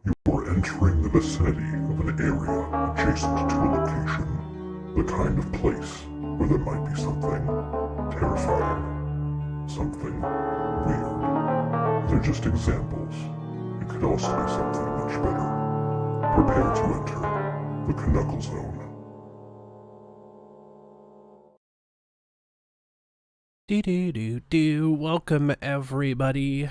You are entering the vicinity of an area adjacent to a location. The kind of place where there might be something terrifying, something weird. They're just examples. It could also be something much better. Prepare to enter the Canuckle Zone. Do. Welcome, everybody.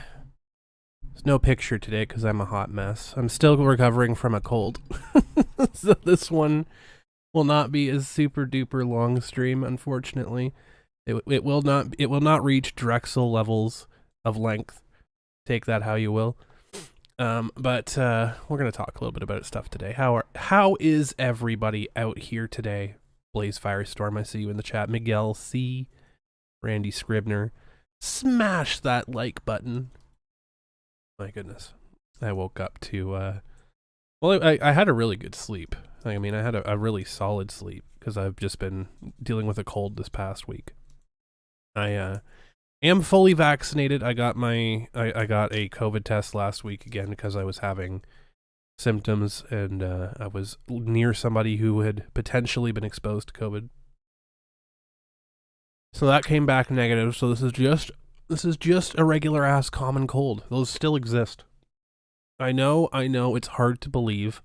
There's no picture today because I'm a hot mess. I'm still recovering from a cold. So this one will not be a super duper long stream, unfortunately. It will not reach Drexel levels of length. Take that how you will. But we're gonna talk a little bit about stuff today. How is everybody out here today? Blaze Firestorm, I see you in the chat. Miguel C. Randy Scribner. Smash that like button. My goodness. I woke up to, I had a really good sleep. I mean, I had a really solid sleep because I've just been dealing with a cold this past week. I am fully vaccinated. I got I got a COVID test last week again because I was having symptoms and I was near somebody who had potentially been exposed to COVID. So that came back negative. So this is just a regular ass common cold. Those still exist. I know, it's hard to believe.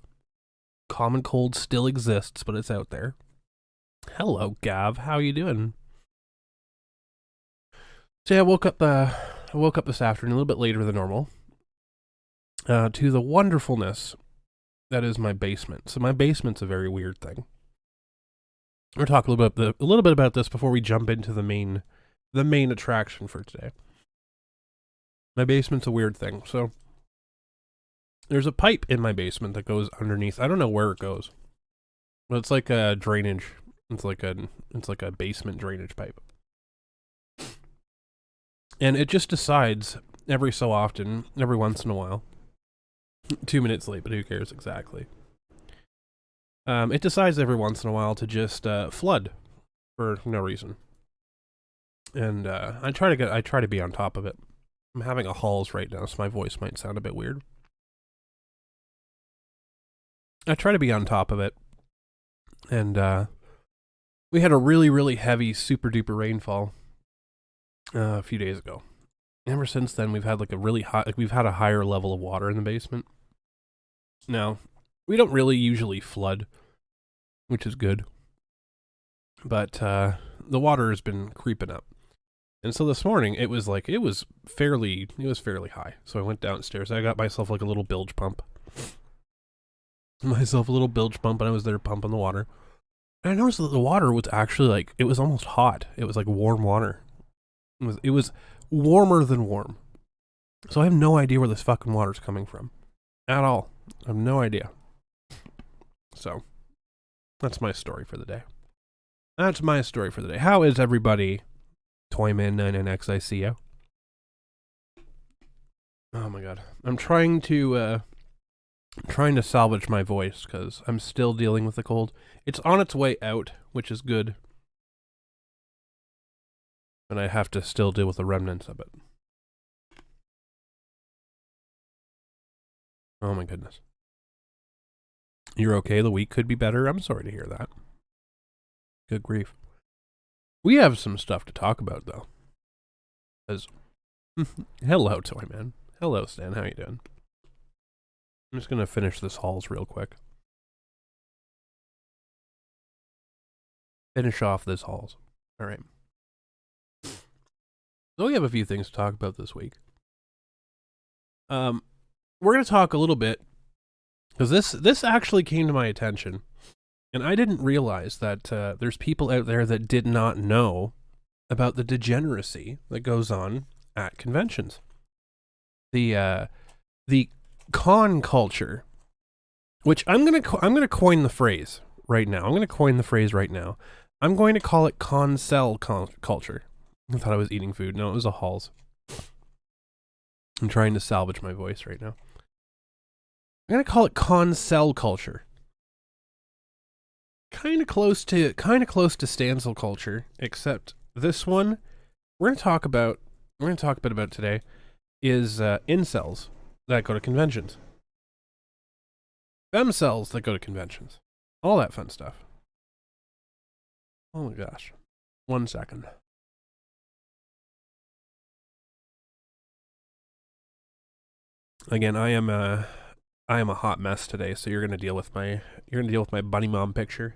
Common cold still exists, but it's out there. Hello, Gav. How you doing? So yeah, I woke up this afternoon a little bit later than normal. To the wonderfulness that is my basement. So my basement's a very weird thing. We're talking a little bit about this before we jump into the main attraction for today. My basement's a weird thing. So there's a pipe in my basement that goes underneath. I don't know where it goes, but it's like a drainage. It's like a basement drainage pipe, and it just decides every so often, every once in a while. 2 minutes late, but who cares exactly? It decides every once in a while to just flood for no reason, and I try to be on top of it. I'm having a halls right now, so my voice might sound a bit weird. I try to be on top of it, and we had a really, really heavy, super duper rainfall a few days ago. Ever since then, we've had like a really high, we've had a higher level of water in the basement. Now, we don't really usually flood, which is good, but the water has been creeping up. And so this morning it was fairly high. So I went downstairs. I got myself like a little bilge pump. And I was there pumping the water. And I noticed that the water was actually it was almost hot. It was like warm water. It was warmer than warm. So I have no idea where this fucking water's coming from. At all. I have no idea. So that's my story for the day. How is everybody? Toyman99X, I see you. Oh my god. I'm trying to salvage my voice because I'm still dealing with the cold. It's on its way out, which is good. And I have to still deal with the remnants of it. Oh my goodness. You're okay? The week could be better? I'm sorry to hear that. Good grief. We have some stuff to talk about, though. Hello, Toyman. Hello, Stan. How you doing? I'm just going to finish this halls real quick. Finish off this halls. All right. So we have a few things to talk about this week. We're going to talk a little bit, because this actually came to my attention, and I didn't realize that there's people out there that did not know about the degeneracy that goes on at conventions. The con culture, which I'm gonna coin the phrase right now. I'm going to call it con-cell culture. I thought I was eating food. No, it was a halls. I'm trying to salvage my voice right now. I'm going to call it con-cell culture. Kind of close to stancil culture, except this one we're going to talk a bit about today is incels that go to conventions. fem cells that go to conventions. All that fun stuff. Oh my gosh. 1 second. Again, I am a hot mess today, so you're gonna deal with my bunny mom picture.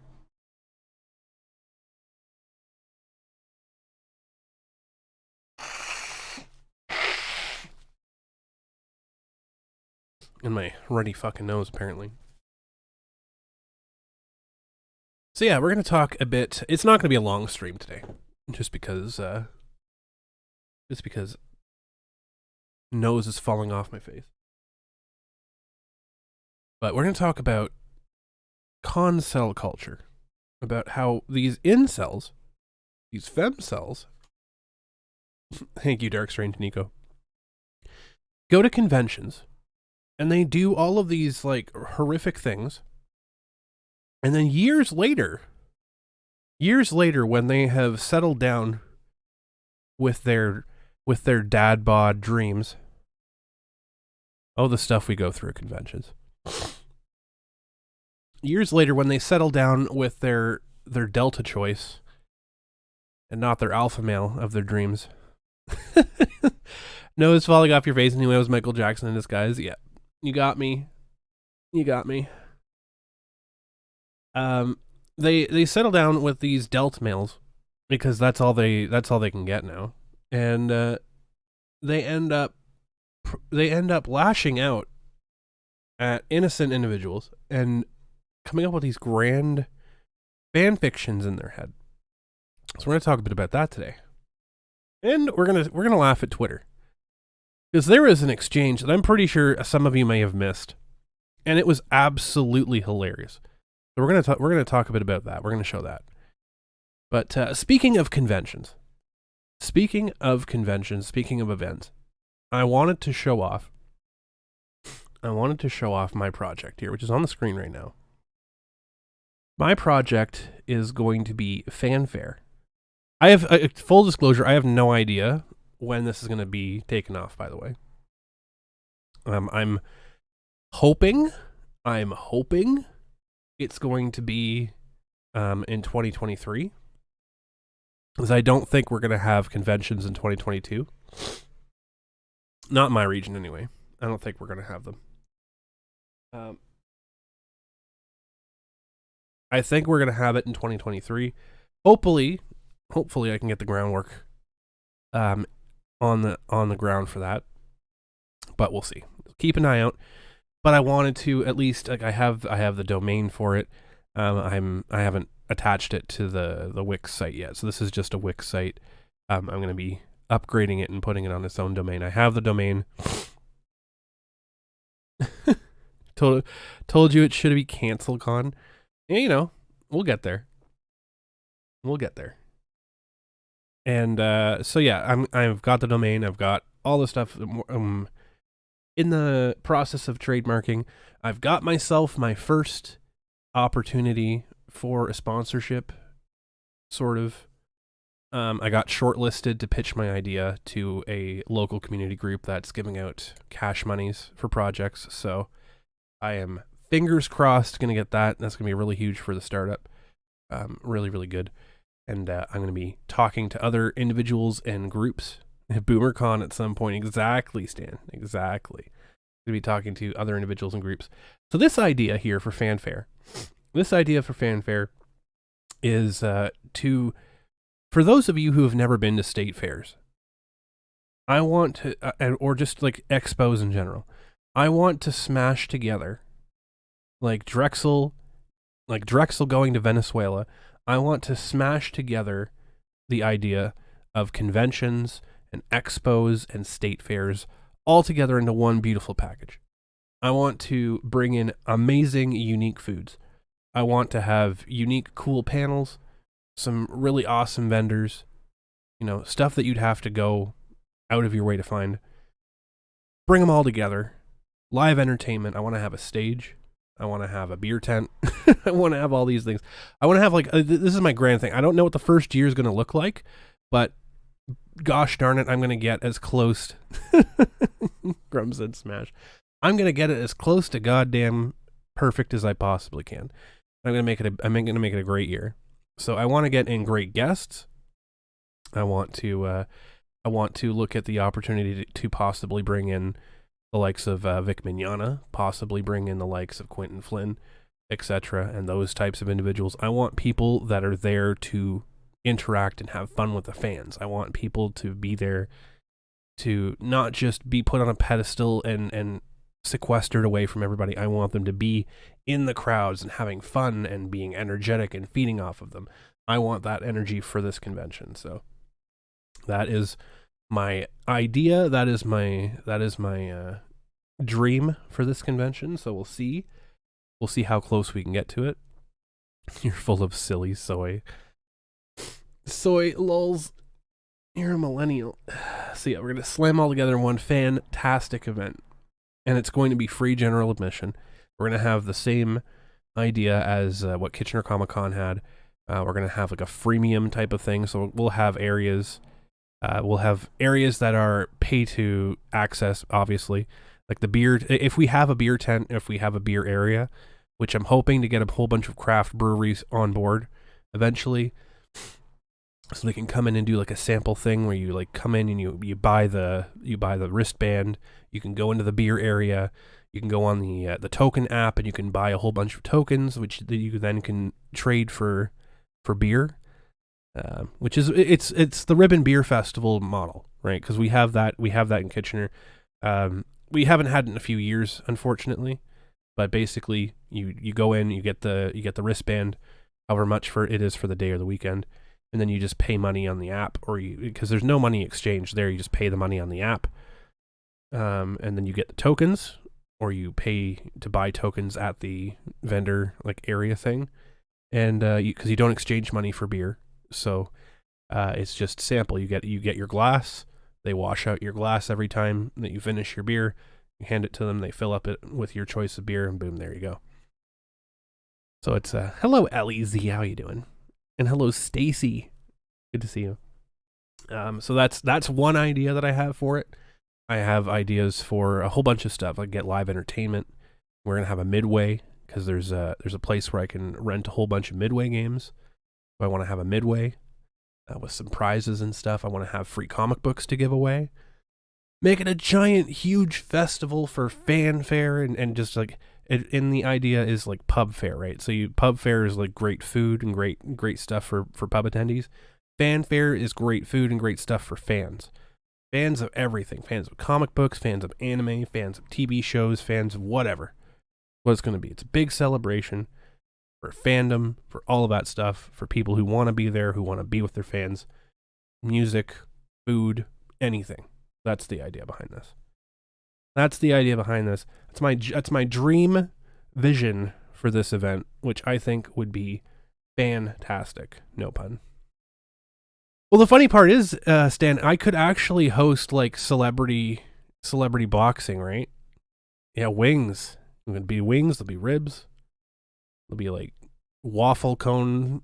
And my runny fucking nose, apparently. So yeah, we're gonna talk a bit. It's not gonna be a long stream today, just because nose is falling off my face. But we're gonna talk about con-cell culture, about how these incels, these femcells, thank you, Dark Strange Nico, go to conventions, and they do all of these like horrific things, and then years later, when they have settled down with their dad bod dreams, oh, the stuff we go through at conventions. Years later, when they settle down with their delta choice and not their alpha male of their dreams, nose falling off your face and he was Michael Jackson in disguise. Yeah, you got me. They settle down with these delta males because that's all they can get now, and they end up lashing out at innocent individuals and coming up with these grand fan fictions in their head. So we're going to talk a bit about that today. And we're going to laugh at Twitter. Because there is an exchange that I'm pretty sure some of you may have missed. And it was absolutely hilarious. So we're going to talk a bit about that. We're going to show that. But speaking of conventions, speaking of events, I wanted to show off my project here, which is on the screen right now. My project is going to be fanfare. I have full disclosure. I have no idea when this is going to be taken off. By the way, I'm hoping it's going to be in 2023, because I don't think we're going to have conventions in 2022. Not in my region, anyway. I don't think we're going to have them. I think we're going to have it in 2023. Hopefully I can get the groundwork on the ground for that. But we'll see. Keep an eye out. But I wanted to at least, like, I have the domain for it. I haven't attached it to the Wix site yet. So this is just a Wix site. I'm going to be upgrading it and putting it on its own domain. I have the domain. Told you it should be CancelCon. Yeah, you know, we'll get there. And so yeah, I've got the domain. I've got all the stuff. In the process of trademarking, I've got myself my first opportunity for a sponsorship, sort of. I got shortlisted to pitch my idea to a local community group that's giving out cash monies for projects. So I am fingers crossed going to get that. That's going to be really huge for the startup. Really, really good. And I'm going to be talking to other individuals and groups at BoomerCon at some point. Exactly, Stan. Exactly. Going to be talking to other individuals and groups. So this idea here for fanfare is for those of you who have never been to state fairs, I want to, or just like expos in general, I want to smash together like Drexel going to Venezuela. I want to smash together the idea of conventions and expos and state fairs all together into one beautiful package. I want to bring in amazing, unique foods. I want to have unique, cool panels, some really awesome vendors, you know, stuff that you'd have to go out of your way to find. Bring them all together. Live entertainment. I want to have a stage. I want to have a beer tent. I want to have all these things. I want to have like, this is my grand thing. I don't know what the first year is going to look like, but gosh darn it, I'm going to get as close. Grum said smash. I'm going to get it as close to goddamn perfect as I possibly can. I'm gonna make it a great year. So I want to get in great guests. I want to look at the opportunity to possibly bring in the likes of Vic Mignogna, possibly bring in the likes of Quentin Flynn, etc., and those types of individuals. I want people that are there to interact and have fun with the fans. I want people to be there to not just be put on a pedestal and sequestered away from everybody. I want them to be in the crowds and having fun and being energetic and feeding off of them. I want that energy for this convention. So that is my idea. That is my dream for this convention. So we'll see how close we can get to it. You're full of silly soy lulz. You're a millennial. So yeah, we're gonna slam all together in one fantastic event, and it's going to be free general admission. We're gonna have the same idea as what Kitchener Comic Con had. We're gonna have like a freemium type of thing. So we'll have areas. We'll have areas that are pay to access, obviously, like the beer. If we have a beer tent, if we have a beer area, which I'm hoping to get a whole bunch of craft breweries on board eventually, so they can come in and do like a sample thing where you like come in and you buy the wristband. You can go into the beer area. You can go on the token app and you can buy a whole bunch of tokens, which you then can trade for beer. Which is it's the Ribbon Beer Festival model, right? Because we have that in Kitchener. We haven't had it in a few years, unfortunately, but basically you go in, you get the wristband, however much for it is for the day or the weekend, and then you just pay money on the app, because there's no money exchange there. You just pay the money on the app, and then you get the tokens, or you pay to buy tokens at the vendor like area thing, and because you don't exchange money for beer. So it's just sample. You get your glass. They wash out your glass every time that you finish your beer. You hand it to them. They fill up it with your choice of beer, and boom, there you go. So it's hello, L-E-Z. How you doing? And hello, Stacy. Good to see you. So that's one idea that I have for it. I have ideas for a whole bunch of stuff. Like get live entertainment. We're gonna have a midway because there's a place where I can rent a whole bunch of midway games. I want to have a midway with some prizes and stuff. I want to have free comic books to give away. Make it a giant, huge festival for fanfare and just like and the idea is like pub fare, right? So pub fare is like great food and great stuff for pub attendees. Fanfare is great food and great stuff for fans. Fans of everything. Fans of comic books, fans of anime, fans of TV shows, fans of whatever. What it's going to be. It's a big celebration for fandom, for all of that stuff, for people who want to be there, who want to be with their fans, music, food, anything. That's the idea behind this. That's my dream vision for this event, which I think would be fantastic. No pun. Well, the funny part is, Stan, I could actually host like celebrity boxing, right? Yeah, wings. It would be wings. There'll be ribs. There'll be like waffle cone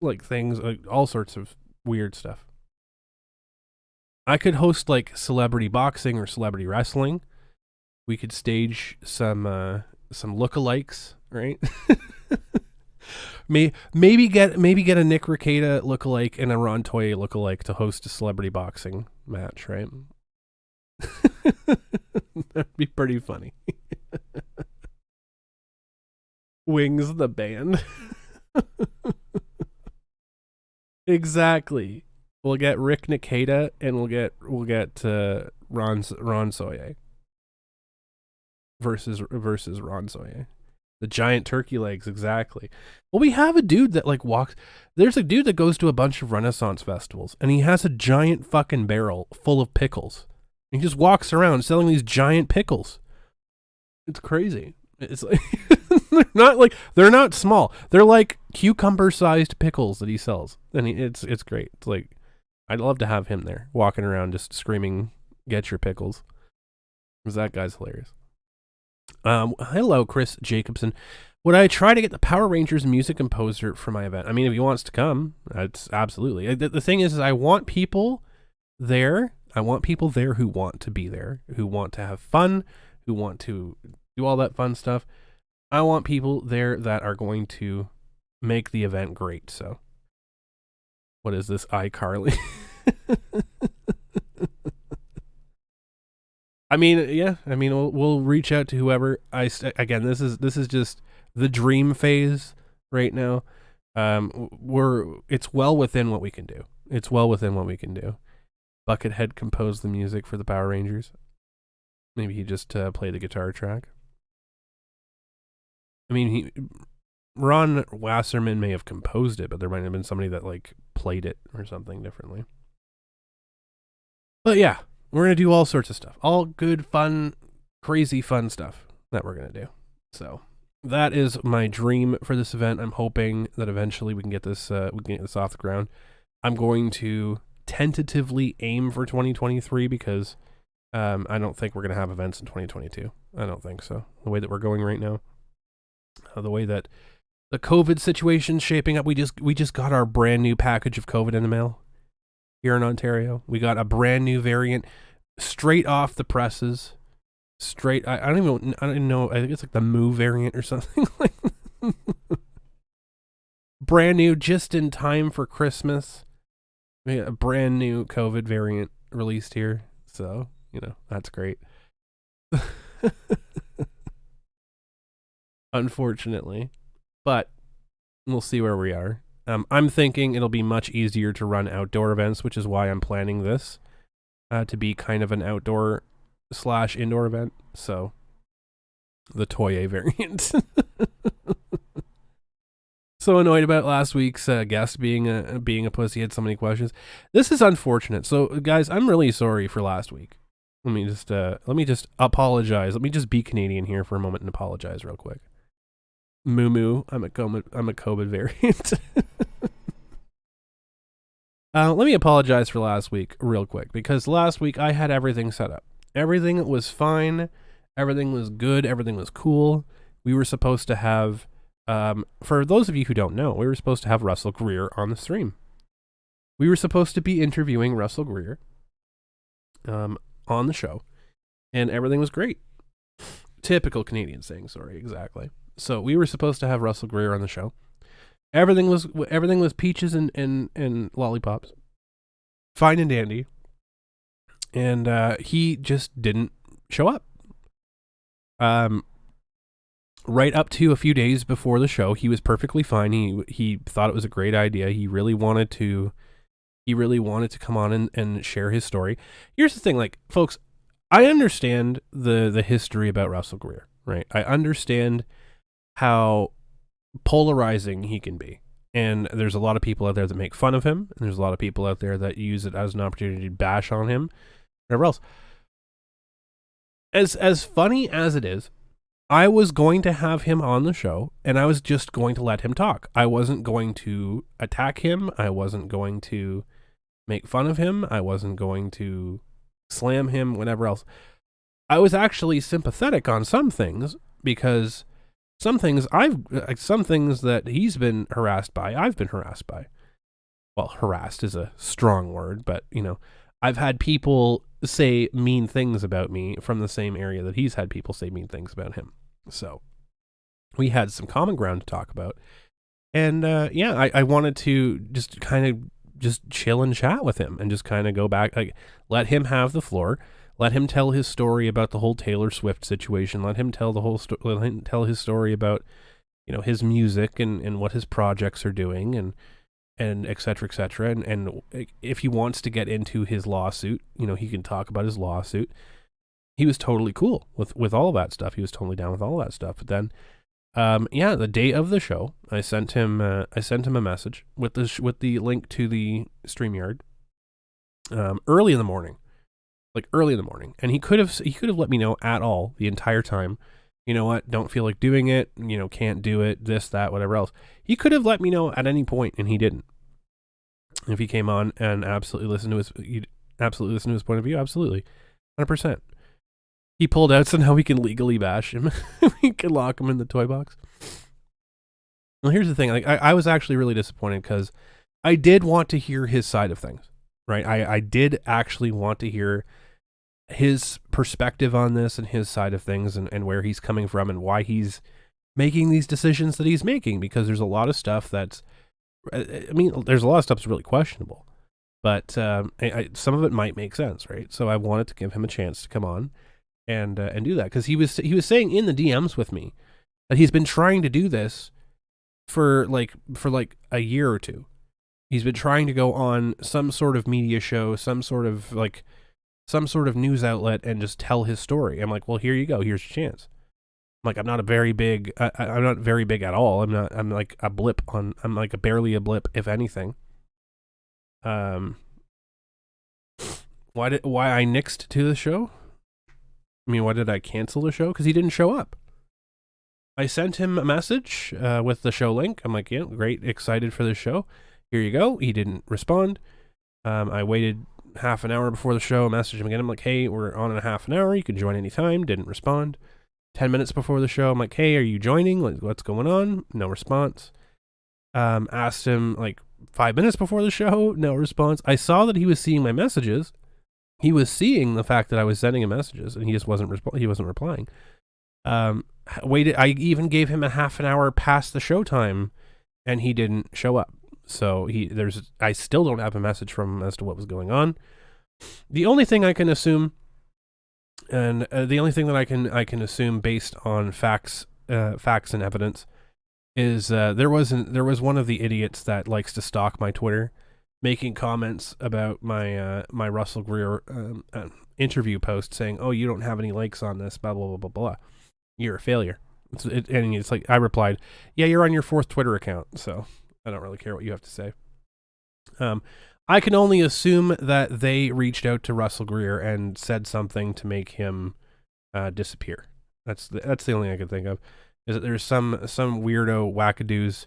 like things, like all sorts of weird stuff. I could host like celebrity boxing or celebrity wrestling. We could stage some lookalikes, right? maybe get a Nick Rekieta lookalike and a Ron Toye lookalike to host a celebrity boxing match, right? That'd be pretty funny. Wings the band. Exactly. We'll get Rick Nikita and we'll get Ron Soye versus Ron Soye. The giant turkey legs, exactly. Well, we have a dude that like walks. There's a dude that goes to a bunch of Renaissance festivals and he has a giant fucking barrel full of pickles. He just walks around selling these giant pickles. It's crazy. It's like they're not small. They're like cucumber-sized pickles that he sells, and it's great. It's like I'd love to have him there, walking around just screaming, "Get your pickles!" Because that guy's hilarious. Hello, Chris Jacobson. Would I try to get the Power Rangers music composer for my event? I mean, if he wants to come, that's absolutely. The thing is I want people there. I want people there who want to be there, who want to have fun, who want to do all that fun stuff. I want people there that are going to make the event great. So, what is this, iCarly? I mean, yeah. I mean, we'll reach out to whoever. Again, this is just the dream phase right now. It's well within what we can do. It's well within what we can do. Buckethead composed the music for the Power Rangers. Maybe he just played the guitar track. I mean, Ron Wasserman may have composed it, but there might have been somebody that like played it or something differently. But yeah, we're gonna do all sorts of stuff, all good, fun, crazy, fun stuff that we're gonna do. So that is my dream for this event. I'm hoping that eventually we can get this off the ground. I'm going to tentatively aim for 2023 because I don't think we're gonna have events in 2022. I don't think so. The way that we're going right now, the way that the COVID situation's shaping up, we just got our brand new package of COVID in the mail here in Ontario. We got a brand new variant straight off the presses. I don't even know. I think it's like the Moo variant or something like that. Brand new, just in time for Christmas. We got a brand new COVID variant released here. So, that's great. Unfortunately. But we'll see where we are. I'm thinking it'll be much easier to run outdoor events, which is why I'm planning this to be kind of an outdoor/indoor event. So, the Toye variant. So annoyed about last week's guest being a pussy. Had so many questions. This is unfortunate. So, guys, I'm really sorry for last week. Let me just apologize. Let me just be Canadian here for a moment and apologize real quick. Moo, I'm a COVID variant. Let me apologize for last week real quick, because last week I had everything set up. Everything was fine. Everything was good. Everything was cool. We were supposed to have, for those of you who don't know, we were supposed to have Russell Greer on the stream. We were supposed to be interviewing Russell Greer on the show, and everything was great. Typical Canadian saying, sorry, exactly. So we were supposed to have Russell Greer on the show. Everything was peaches and lollipops, fine and dandy, and he just didn't show up. Right up to a few days before the show, he was perfectly fine. He thought it was a great idea. He really wanted to come on and share his story. Here's the thing, like, folks, I understand the history about Russell Greer, right? I understand how polarizing he can be. And there's a lot of people out there that make fun of him, and there's a lot of people out there that use it as an opportunity to bash on him, whatever else. As funny as it is, I was going to have him on the show, and I was just going to let him talk. I wasn't going to attack him. I wasn't going to make fun of him. I wasn't going to slam him, whatever else. I was actually sympathetic on some things, because some things that he's been harassed by, I've been harassed by. Well, harassed is a strong word, but, I've had people say mean things about me from the same area that he's had people say mean things about him. So we had some common ground to talk about. And, I wanted to just kind of just chill and chat with him and just kind of go back, like, let him have the floor. Let him tell his story about the whole Taylor Swift situation. Let him tell let him tell his story about, his music and what his projects are doing and et cetera, et cetera. And if he wants to get into his lawsuit, he can talk about his lawsuit. He was totally cool with all that stuff. He was totally down with all that stuff. But then, the day of the show, I sent him a message with the link to the StreamYard, early in the morning. And he could have let me know at all the entire time. You know what? Don't feel like doing it. Can't do it. This, that, whatever else. He could have let me know at any point, and he didn't. If he came on and absolutely listened to his point of view, absolutely, 100%. He pulled out, so now we can legally bash him. We can lock him in the toy box. Well, here's the thing. Like, I was actually really disappointed because I did want to hear his side of things, right? I did actually want to hear his perspective on this and his side of things and where he's coming from and why he's making these decisions that he's making, because there's a lot of stuff that's, I mean, there's a lot of stuff that's really questionable, but some of it might make sense, right? So I wanted to give him a chance to come on and do that, because he was saying in the DMs with me that he's been trying to do this for like a year or two. He's been trying to go on some sort of media show, some sort of news outlet, and just tell his story. I'm like, well, here you go. Here's your chance. I'm like, I'm not very big at all. I'm like a blip I'm like barely a blip, if anything. Why I nixed to the show? I mean, why did I cancel the show? Because he didn't show up. I sent him a message with the show link. I'm like, yeah, great, excited for the show. Here you go. He didn't respond. I waited half an hour before the show, messaged him again. I'm like, hey, we're on in a half an hour. You can join anytime. Didn't respond. 10 minutes before the show, I'm like, hey, are you joining? What's going on? No response. Asked him like 5 minutes before the show. No response. I saw that he was seeing my messages. He was seeing the fact that I was sending him messages, and he just wasn't replying. Waited. I even gave him a half an hour past the show time, and he didn't show up. So I still don't have a message from him as to what was going on. The only thing I can assume, and the only thing that I can assume based on facts and evidence, is there was one of the idiots that likes to stalk my Twitter, making comments about my my Russell Greer interview post, saying, "Oh, you don't have any likes on this, blah blah blah blah blah. You're a failure." And it's like, I replied, "Yeah, you're on your 4th Twitter account, so I don't really care what you have to say." I can only assume that they reached out to Russell Greer and said something to make him disappear. That's the only thing I can think of. Is that there's some weirdo wackadoos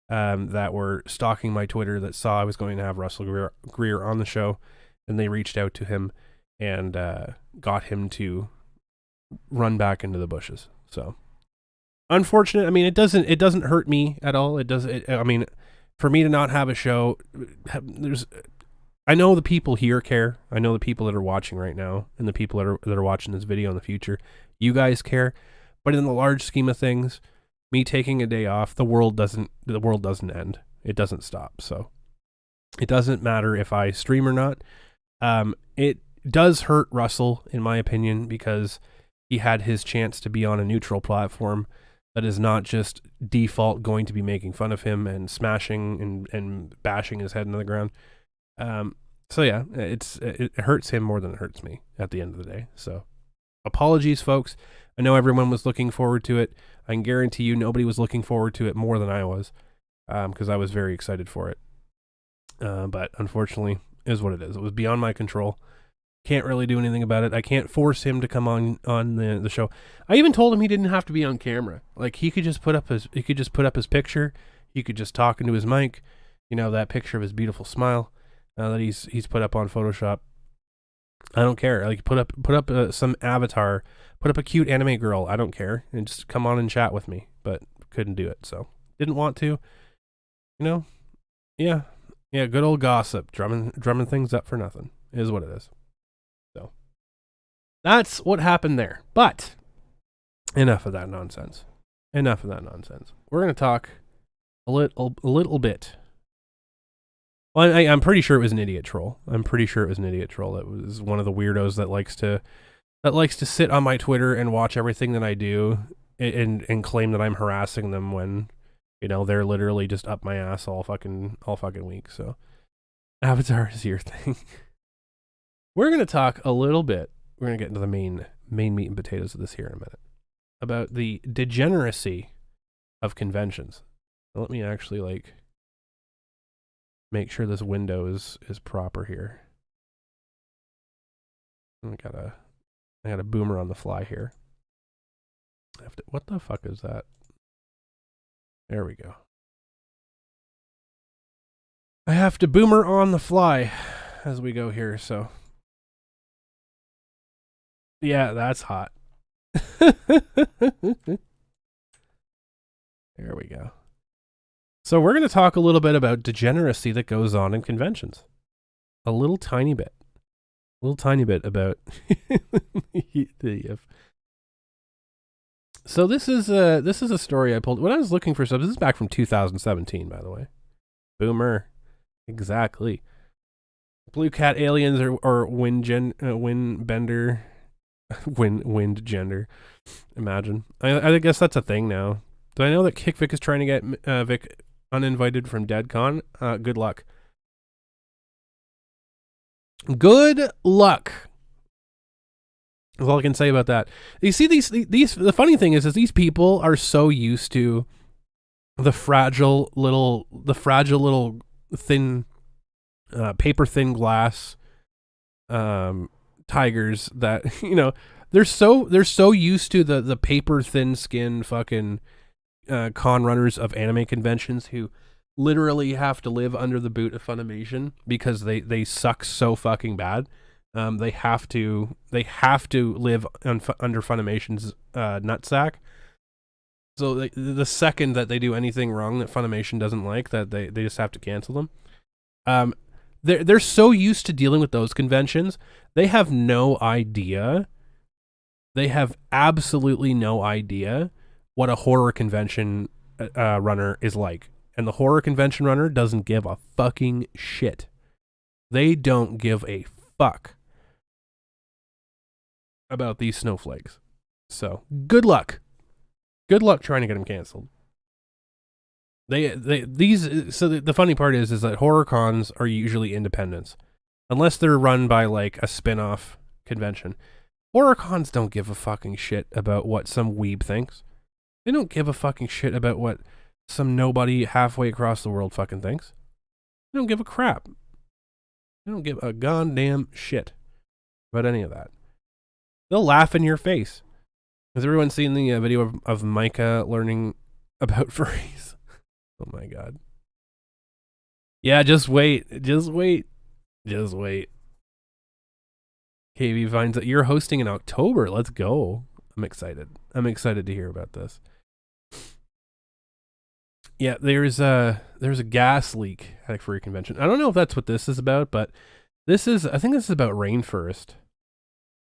that were stalking my Twitter that saw I was going to have Russell Greer on the show, and they reached out to him and got him to run back into the bushes. So unfortunate. I mean, it doesn't hurt me at all. I mean, for me to not have a show, I know the people here care. I know the people that are watching right now, and the people that are watching this video in the future, you guys care. But in the large scheme of things, me taking a day off, the world doesn't end. It doesn't stop. So it doesn't matter if I stream or not. It does hurt Russell, in my opinion, because he had his chance to be on a neutral platform that is not just default going to be making fun of him and smashing and bashing his head into the ground. So yeah, it hurts him more than it hurts me at the end of the day. So apologies, folks. I know everyone was looking forward to it. I can guarantee you nobody was looking forward to it more than I was, because I was very excited for it. But unfortunately, it is what it is. It was beyond my control. Can't really do anything about it. I can't force him to come on the show. I even told him he didn't have to be on camera. Like, he could just put up his picture. He could just talk into his mic. You know, that picture of his beautiful smile that he's put up on Photoshop. I don't care. Like, put up some avatar, put up a cute anime girl. I don't care, and just come on and chat with me. But couldn't do it, so didn't want to. You know, yeah. Good old gossip, drumming things up for nothing is what it is. So that's what happened there. But enough of that nonsense. We're gonna talk a little bit. Well, I'm pretty sure it was an idiot troll. That was one of the weirdos that likes to sit on my Twitter and watch everything that I do and claim that I'm harassing them when, you know, they're literally just up my ass all fucking week. So Avatar is your thing. We're gonna talk a little bit. We're gonna get into the main meat and potatoes of this here in a minute, about the degeneracy of conventions. Now, let me actually make sure this window is proper here. I got a boomer on the fly here. What the fuck is that? There we go. I have to boomer on the fly as we go here, so. Yeah, that's hot. There we go. So we're going to talk a little bit about degeneracy that goes on in conventions. A little tiny bit about So this is a story I pulled when I was looking for stuff. This is back from 2017, by the way. Boomer, exactly. Blue cat aliens or wind bender, wind gender. Imagine. I guess that's a thing now. Do I know that Vic is trying to get Vic uninvited from DeadCon? Good luck. Good luck. That's all I can say about that. You see, these the funny thing is these people are so used to the fragile little thin, paper thin glass, tigers that they're so used to the paper thin skin fucking con runners of anime conventions who literally have to live under the boot of Funimation because they suck so fucking bad. They have to live under Funimation's nutsack. So the second that they do anything wrong that Funimation doesn't like, that they just have to cancel them. They're so used to dealing with those conventions, they have no idea. They have absolutely no idea what a horror convention runner is like. And the horror convention runner doesn't give a fucking shit. They don't give a fuck about these snowflakes. So, good luck. Good luck trying to get them canceled. The funny part is that horror cons are usually independents. Unless they're run by like a spin-off convention. Horror cons don't give a fucking shit about what some weeb thinks. They don't give a fucking shit about what some nobody halfway across the world fucking thinks. They don't give a crap. They don't give a goddamn shit about any of that. They'll laugh in your face. Has everyone seen the video of Micah learning about furries? Oh my god. Yeah, just wait. Just wait. Just wait. KB finds that you're hosting in October. Let's go. I'm excited. I'm excited to hear about this. Yeah, there's a gas leak at a furry convention. I don't know if that's what this is about, but I think this is about Rainforest.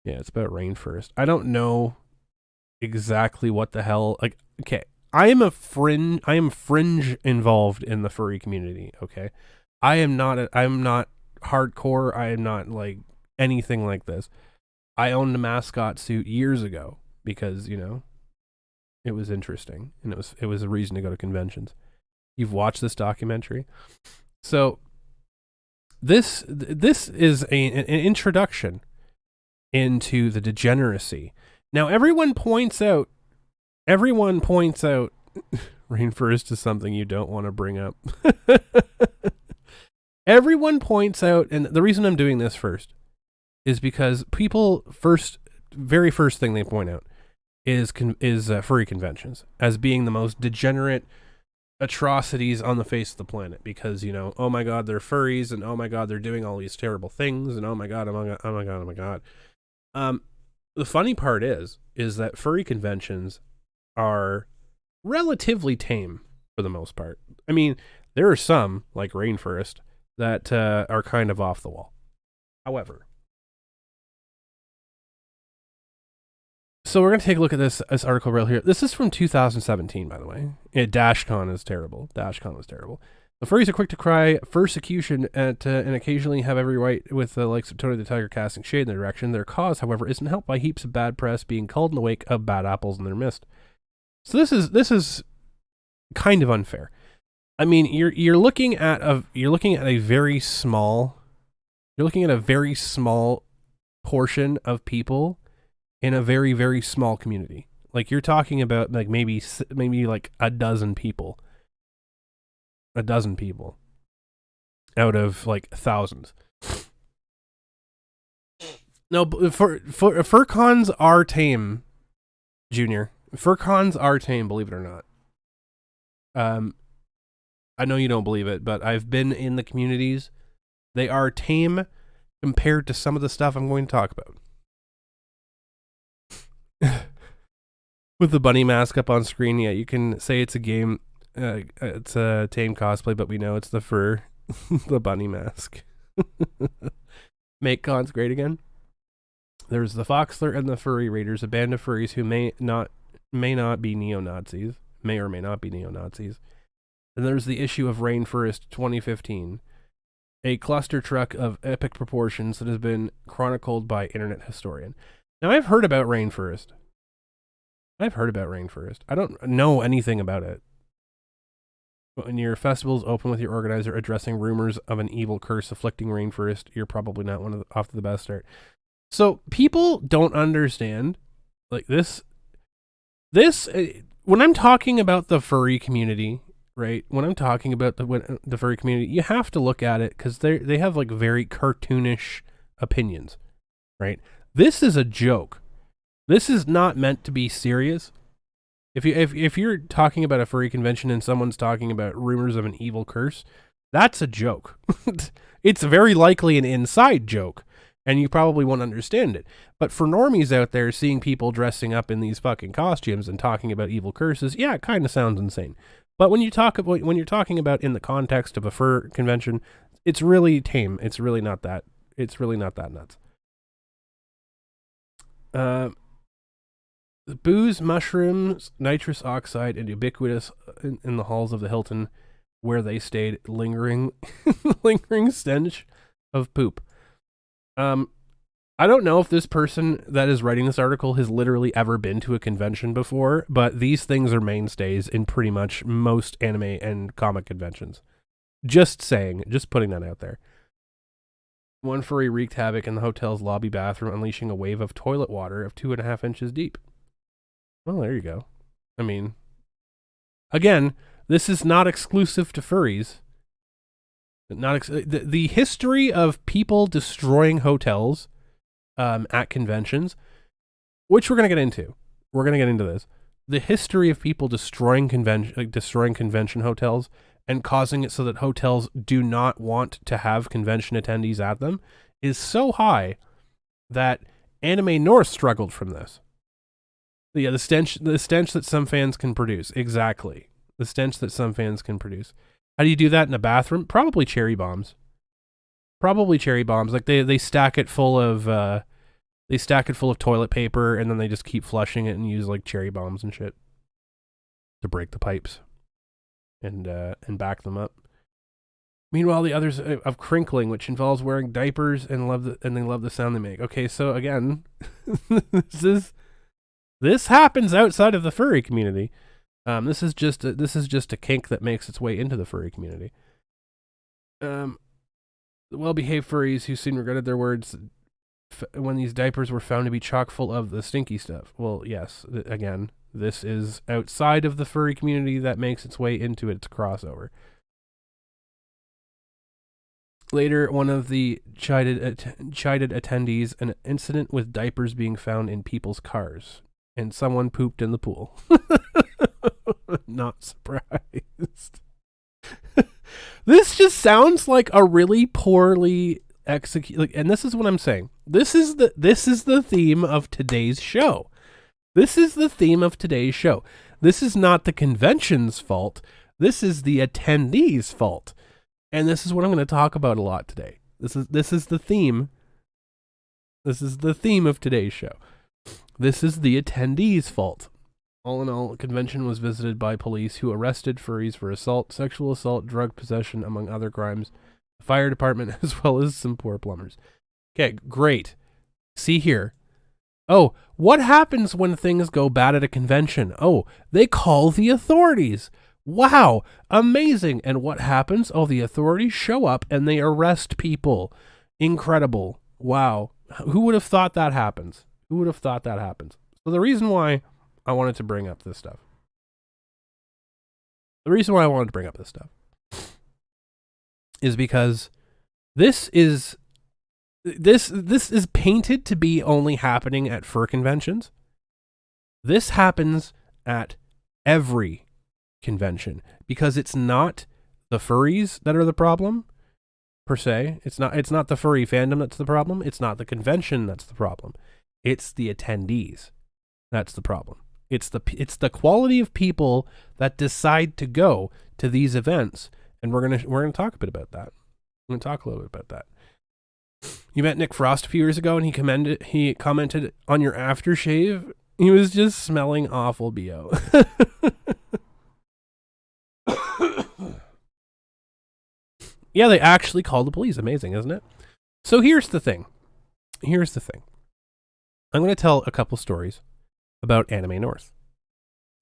Yeah, it's about Rainforest. I don't know exactly what the hell. Like, okay, I am fringe involved in the furry community. Okay, I'm not hardcore. I am not like anything like this. I owned a mascot suit years ago because it was interesting and it was a reason to go to conventions. You've watched this documentary, so this is an introduction into the degeneracy. Now everyone points out Rainforest is something you don't want to bring up. Everyone points out, and the reason I'm doing this first is because people very first thing they point out is furry conventions as being the most degenerate atrocities on the face of the planet, because oh my god, they're furries, and oh my god, they're doing all these terrible things, and oh my god, oh my god. The funny part is that furry conventions are relatively tame for the most part. I mean, there are some, like Rainforest, that are kind of off the wall. However, so we're going to take a look at this article right here. This is from 2017, by the way. DashCon is terrible. DashCon was terrible. The furries are quick to cry persecution and occasionally have every right with the likes of Tony the Tiger casting shade in their direction. Their cause, however, isn't helped by heaps of bad press being called in the wake of bad apples in their midst. So this is kind of unfair. I mean, you're looking at a very small portion of people in a very, very small community. Like, you're talking about like maybe like a dozen people out of like thousands. No, fur cons are tame, Junior. Fur cons are tame, believe it or not. I know you don't believe it, but I've been in the communities. They are tame compared to some of the stuff I'm going to talk about. With the bunny mask up on screen, yeah, you can say it's a game. It's a tame cosplay, but we know it's the fur, the bunny mask. Make cons great again. There's the Foxler and the Furry Raiders, a band of furries who may not may not be neo-Nazis, may or may not be neo-Nazis. And there's the issue of Rainforest 2015, a cluster truck of epic proportions that has been chronicled by internet historian. Now, I've heard about Rainforest. I don't know anything about it. But when your festival's open with your organizer addressing rumors of an evil curse afflicting Rainforest, you're probably not off to the best start. So people don't understand, like this, when I'm talking about the furry community, right? When I'm talking about the furry community, you have to look at it because they have like very cartoonish opinions, right? This is a joke. This is not meant to be serious. If you're talking about a furry convention and someone's talking about rumors of an evil curse, that's a joke. It's very likely an inside joke, and you probably won't understand it. But for normies out there, seeing people dressing up in these fucking costumes and talking about evil curses, yeah, it kind of sounds insane. But when you're talking about in the context of a fur convention, it's really tame. It's really not that nuts. Booze, mushrooms, nitrous oxide, and ubiquitous in the halls of the Hilton where they stayed, lingering stench of poop. I don't know if this person that is writing this article has literally ever been to a convention before, but these things are mainstays in pretty much most anime and comic conventions. Just saying, just putting that out there. One furry wreaked havoc in the hotel's lobby bathroom, unleashing a wave of toilet water of 2.5 inches deep. Well, there you go. I mean, again, this is not exclusive to furries. The history of people destroying hotels at conventions, which we're going to get into. We're going to get into this. The history of people destroying convention hotels and causing it so that hotels do not want to have convention attendees at them is so high that Anime North struggled from this. Yeah, the stench that some fans can produce. Exactly. The stench that some fans can produce. How do you do that in a bathroom? Probably cherry bombs. Like they stack it full of toilet paper and then they just keep flushing it and use like cherry bombs and shit to break the pipes and back them up. Meanwhile, the others of crinkling, which involves wearing diapers and they love the sound they make. Okay, so again, This happens outside of the furry community. This is just a kink that makes its way into the furry community. The well-behaved furries who soon regretted their words when these diapers were found to be chock full of the stinky stuff. Well, yes, again, this is outside of the furry community that makes its way into its crossover. Later, one of the chided attendees, an incident with diapers being found in people's cars. And someone pooped in the pool. Not surprised. This just sounds like a really poorly executed. And this is what I'm saying. This is the theme of today's show. This is not the convention's fault. This is the attendees' fault. And this is what I'm going to talk about a lot today. This is the theme. This is the theme of today's show. This is the attendees' fault. All in all, the convention was visited by police who arrested furries for assault, sexual assault, drug possession, among other crimes, the fire department, as well as some poor plumbers. Okay, great. See here. Oh, what happens when things go bad at a convention? Oh, they call the authorities. Wow, amazing. And what happens? Oh, the authorities show up and they arrest people. Incredible. Wow. Who would have thought that happens? So the reason why I wanted to bring up this stuff. Is because this is painted to be only happening at fur conventions. This happens at every convention because it's not the furries that are the problem per se. It's not the furry fandom that's the problem. It's not the convention that's the problem. It's the attendees. That's the problem. It's the quality of people that decide to go to these events, and we're gonna talk a bit about that. I'm gonna talk a little bit about that. You met Nick Frost a few years ago, and he commented on your aftershave He was just smelling awful BO. Yeah, they actually called the police. Amazing, isn't it? So here's the thing. I'm going to tell a couple stories about Anime North.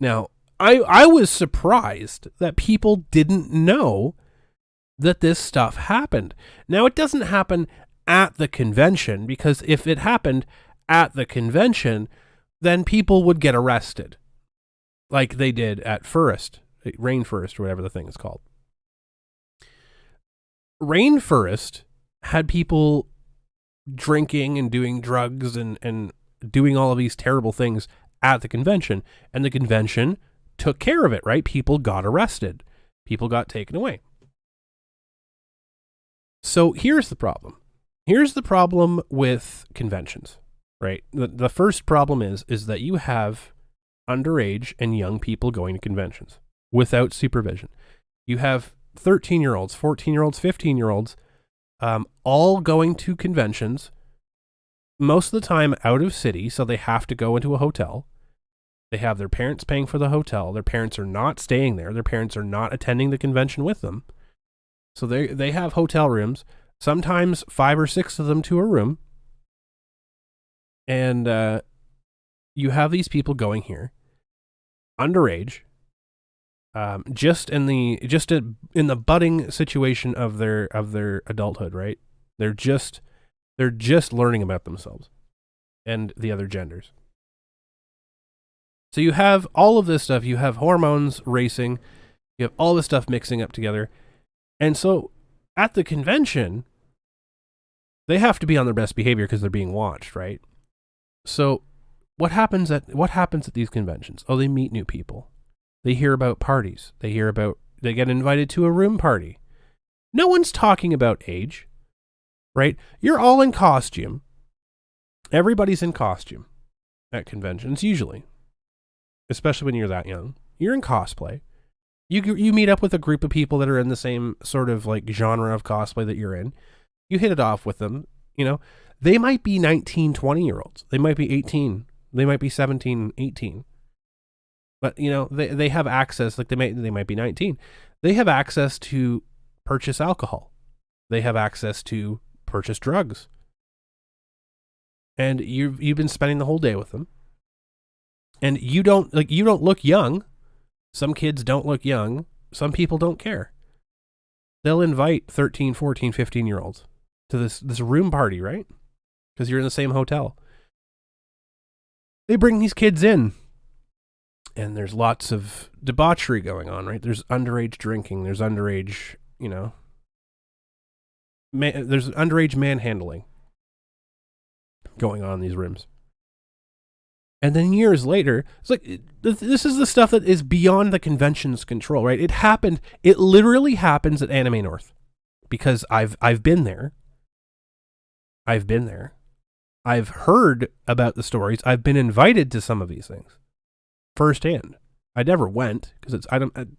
Now, I was surprised that people didn't know that this stuff happened. Now, it doesn't happen at the convention, because if it happened at the convention, then people would get arrested, like they did at Rainforest, or whatever the thing is called. Rainforest had people drinking and doing drugs and doing all of these terrible things at the convention, and the convention took care of it, right? People got arrested. People got taken away. So here's the problem. Here's the problem with conventions, right? The first problem is that you have underage and young people going to conventions without supervision. You have 13-year-olds, 14-year-olds, 15-year-olds, all going to conventions, most of the time out of city, so they have to go into a hotel. They have their parents paying for the hotel. Their parents are not staying there. Their parents are not attending the convention with them. So they have hotel rooms, sometimes 5 or 6 of them to a room. And you have these people going here, underage, just in the budding situation of their adulthood, right? They're just learning about themselves and the other genders. So you have all of this stuff. You have hormones racing. You have all this stuff mixing up together. And so at the convention, they have to be on their best behavior because they're being watched, right? So what happens at these conventions? Oh, they meet new people. They hear about parties. They get invited to a room party. No one's talking about age, right? You're all in costume. Everybody's in costume at conventions, usually. Especially when you're that young. You're in cosplay. You meet up with a group of people that are in the same sort of like genre of cosplay that you're in. You hit it off with them, you know. They might be 19, 20-year-olds. They might be 18. They might be 17, 18. But, you know, they have access, like they might be 19. They have access to purchase alcohol. They have access to purchase drugs. And you've been spending the whole day with them. And you don't look young. Some kids don't look young. Some people don't care. They'll invite 13, 14, 15-year-olds to this room party, right? Because you're in the same hotel. They bring these kids in. And there's lots of debauchery going on, right? There's underage drinking. There's underage, you know. There's underage manhandling going on in these rooms. And then years later, it's like, this is the stuff that is beyond the convention's control, right? It literally happens at Anime North. Because I've been there. I've heard about the stories. I've been invited to some of these things firsthand. I never went because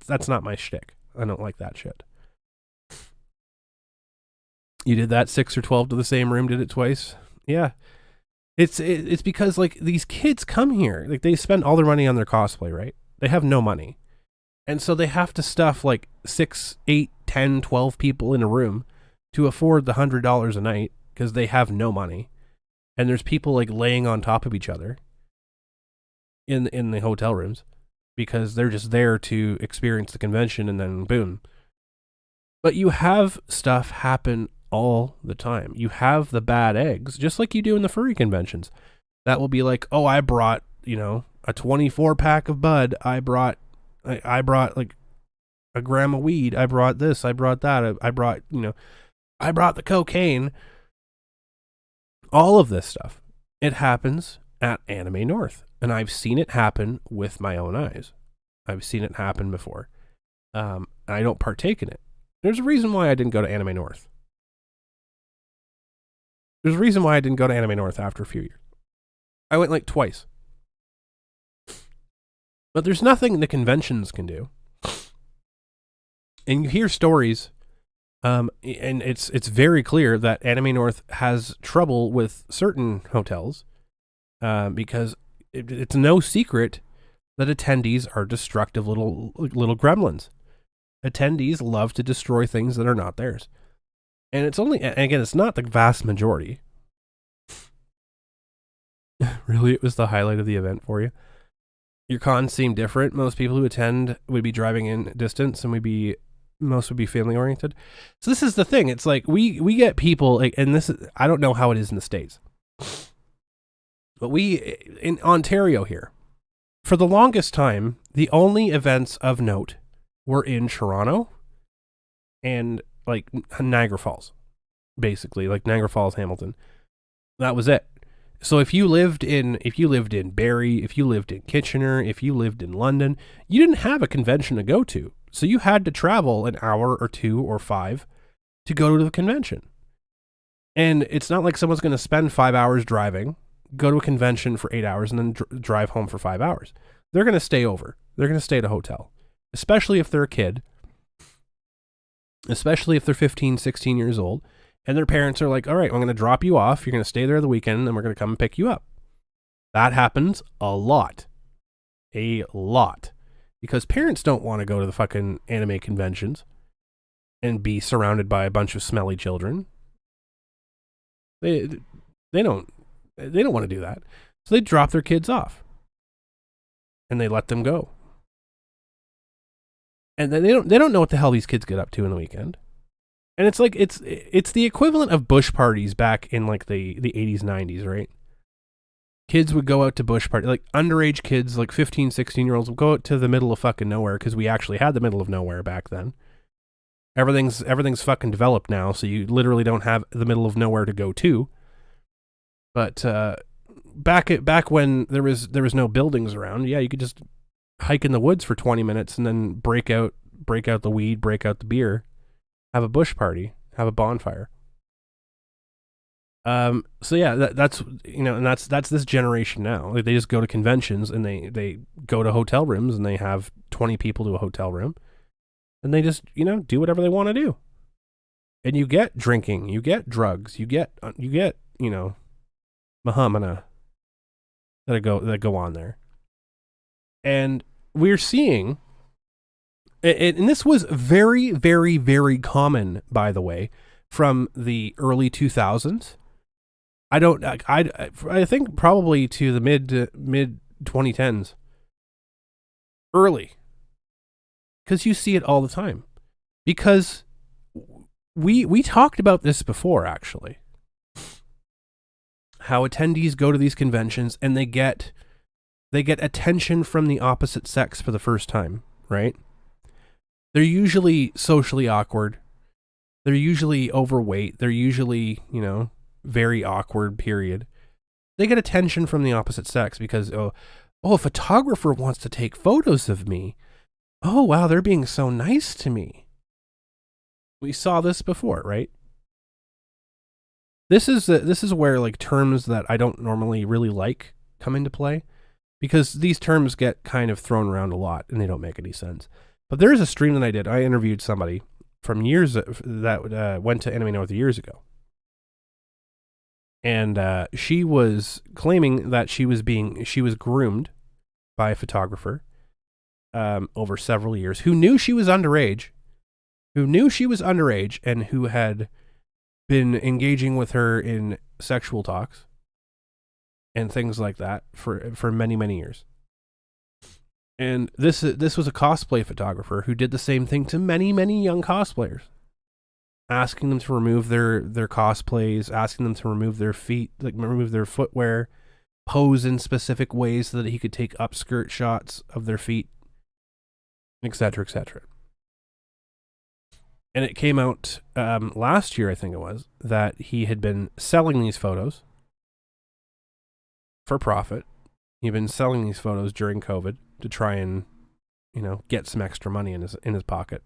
that's not my shtick. I don't like that shit. You did that 6 or 12 to the same room, did it twice? Yeah. It's because like these kids come here, like they spend all their money on their cosplay, right? They have no money. And so they have to stuff like 6, 8, 10, 12 people in a room to afford the $100 a night because they have no money. And there's people like laying on top of each other in the hotel rooms because they're just there to experience the convention and then boom. But you have stuff happen all the time. You have the bad eggs, just like you do in the furry conventions. That will be like, oh, I brought, you know, a 24 pack of bud. I brought like a gram of weed. I brought this. I brought that. I brought the cocaine. All of this stuff. It happens at Anime North. And I've seen it happen with my own eyes. I've seen it happen before. And I don't partake in it. There's a reason why I didn't go to Anime North. There's a reason why I didn't go to Anime North after a few years. I went like twice. But there's nothing the conventions can do. And you hear stories, and it's very clear that Anime North has trouble with certain hotels, because it's no secret that attendees are destructive little gremlins. Attendees love to destroy things that are not theirs. And it's only, and again, it's not the vast majority. Really, it was the highlight of the event for you. Your cons seem different. Most people who attend would be driving in distance, and most would be family oriented. So this is the thing. It's like we get people, like, and this is, I don't know how it is in the States, but we in Ontario here, for the longest time, the only events of note were in Toronto and like Niagara Falls, basically, like Niagara Falls, Hamilton. That was it. So if you lived in Barrie, if you lived in Kitchener, if you lived in London, you didn't have a convention to go to. So you had to travel an hour or 2 or 5 to go to the convention. And it's not like someone's going to spend 5 hours driving, go to a convention for 8 hours, and then drive home for 5 hours. They're going to stay over. They're going to stay at a hotel, especially if they're a kid, especially if they're 15, 16 years old. And their parents are like, all right, I'm going to drop you off. You're going to stay there the weekend, and we're going to come and pick you up. That happens a lot. A lot. Because parents don't want to go to the fucking anime conventions and be surrounded by a bunch of smelly children. They don't want to do that. So they drop their kids off. And they let them go. And then they don't know what the hell these kids get up to in the weekend. And it's like it's the equivalent of bush parties back in like the 80s, 90s, right? Kids would go out to bush parties, like underage kids, like 15, 16-year-olds would go out to the middle of fucking nowhere, because we actually had the middle of nowhere back then. Everything's fucking developed now, so you literally don't have the middle of nowhere to go to. But back when there was no buildings around, yeah, you could just hike in the woods for 20 minutes and then break out the weed, break out the beer, have a bush party, have a bonfire. So yeah, that's, you know, and that's this generation now. Like, they just go to conventions and they go to hotel rooms and they have 20 people to a hotel room, and they just, you know, do whatever they want to do. And you get drinking, you get drugs, you get, you know, mahamana that go on there. And we're seeing, and this was very, very, very common, by the way, from the early 2000s. I think probably to the mid 2010s. Early. Because you see it all the time. Because we talked about this before, actually. How attendees go to these conventions and they get attention from the opposite sex for the first time, right? They're usually socially awkward. They're usually overweight. They're usually, you know, very awkward, period. They get attention from the opposite sex because, a photographer wants to take photos of me. Oh, wow, they're being so nice to me. We saw this before, right? This is where, like, terms that I don't normally really like come into play, because these terms get kind of thrown around a lot and they don't make any sense. But there is a stream that I did. I interviewed somebody from years that went to Anime North years ago. And she was claiming that she was groomed by a photographer over several years, who knew she was underage, and who had been engaging with her in sexual talks and things like that for many, many years. And this was a cosplay photographer who did the same thing to many, many young cosplayers, asking them to remove their cosplays, asking them to remove their feet, like remove their footwear, pose in specific ways so that he could take upskirt shots of their feet, etc., etc. And it came out last year, I think it was, that he had been selling these photos for profit. He'd been selling these photos during COVID to try and, you know, get some extra money in his pocket.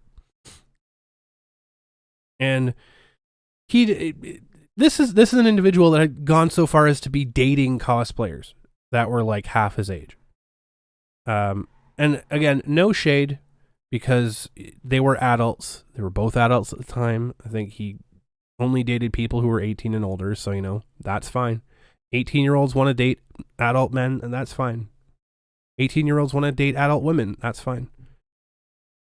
And this is an individual that had gone so far as to be dating cosplayers that were like half his age. And again, no shade, because they were adults. They were both adults at the time. I think he only dated people who were 18 and older, so, you know, that's fine. 18-year-olds want to date adult men, and that's fine. 18-year-olds want to date adult women, that's fine.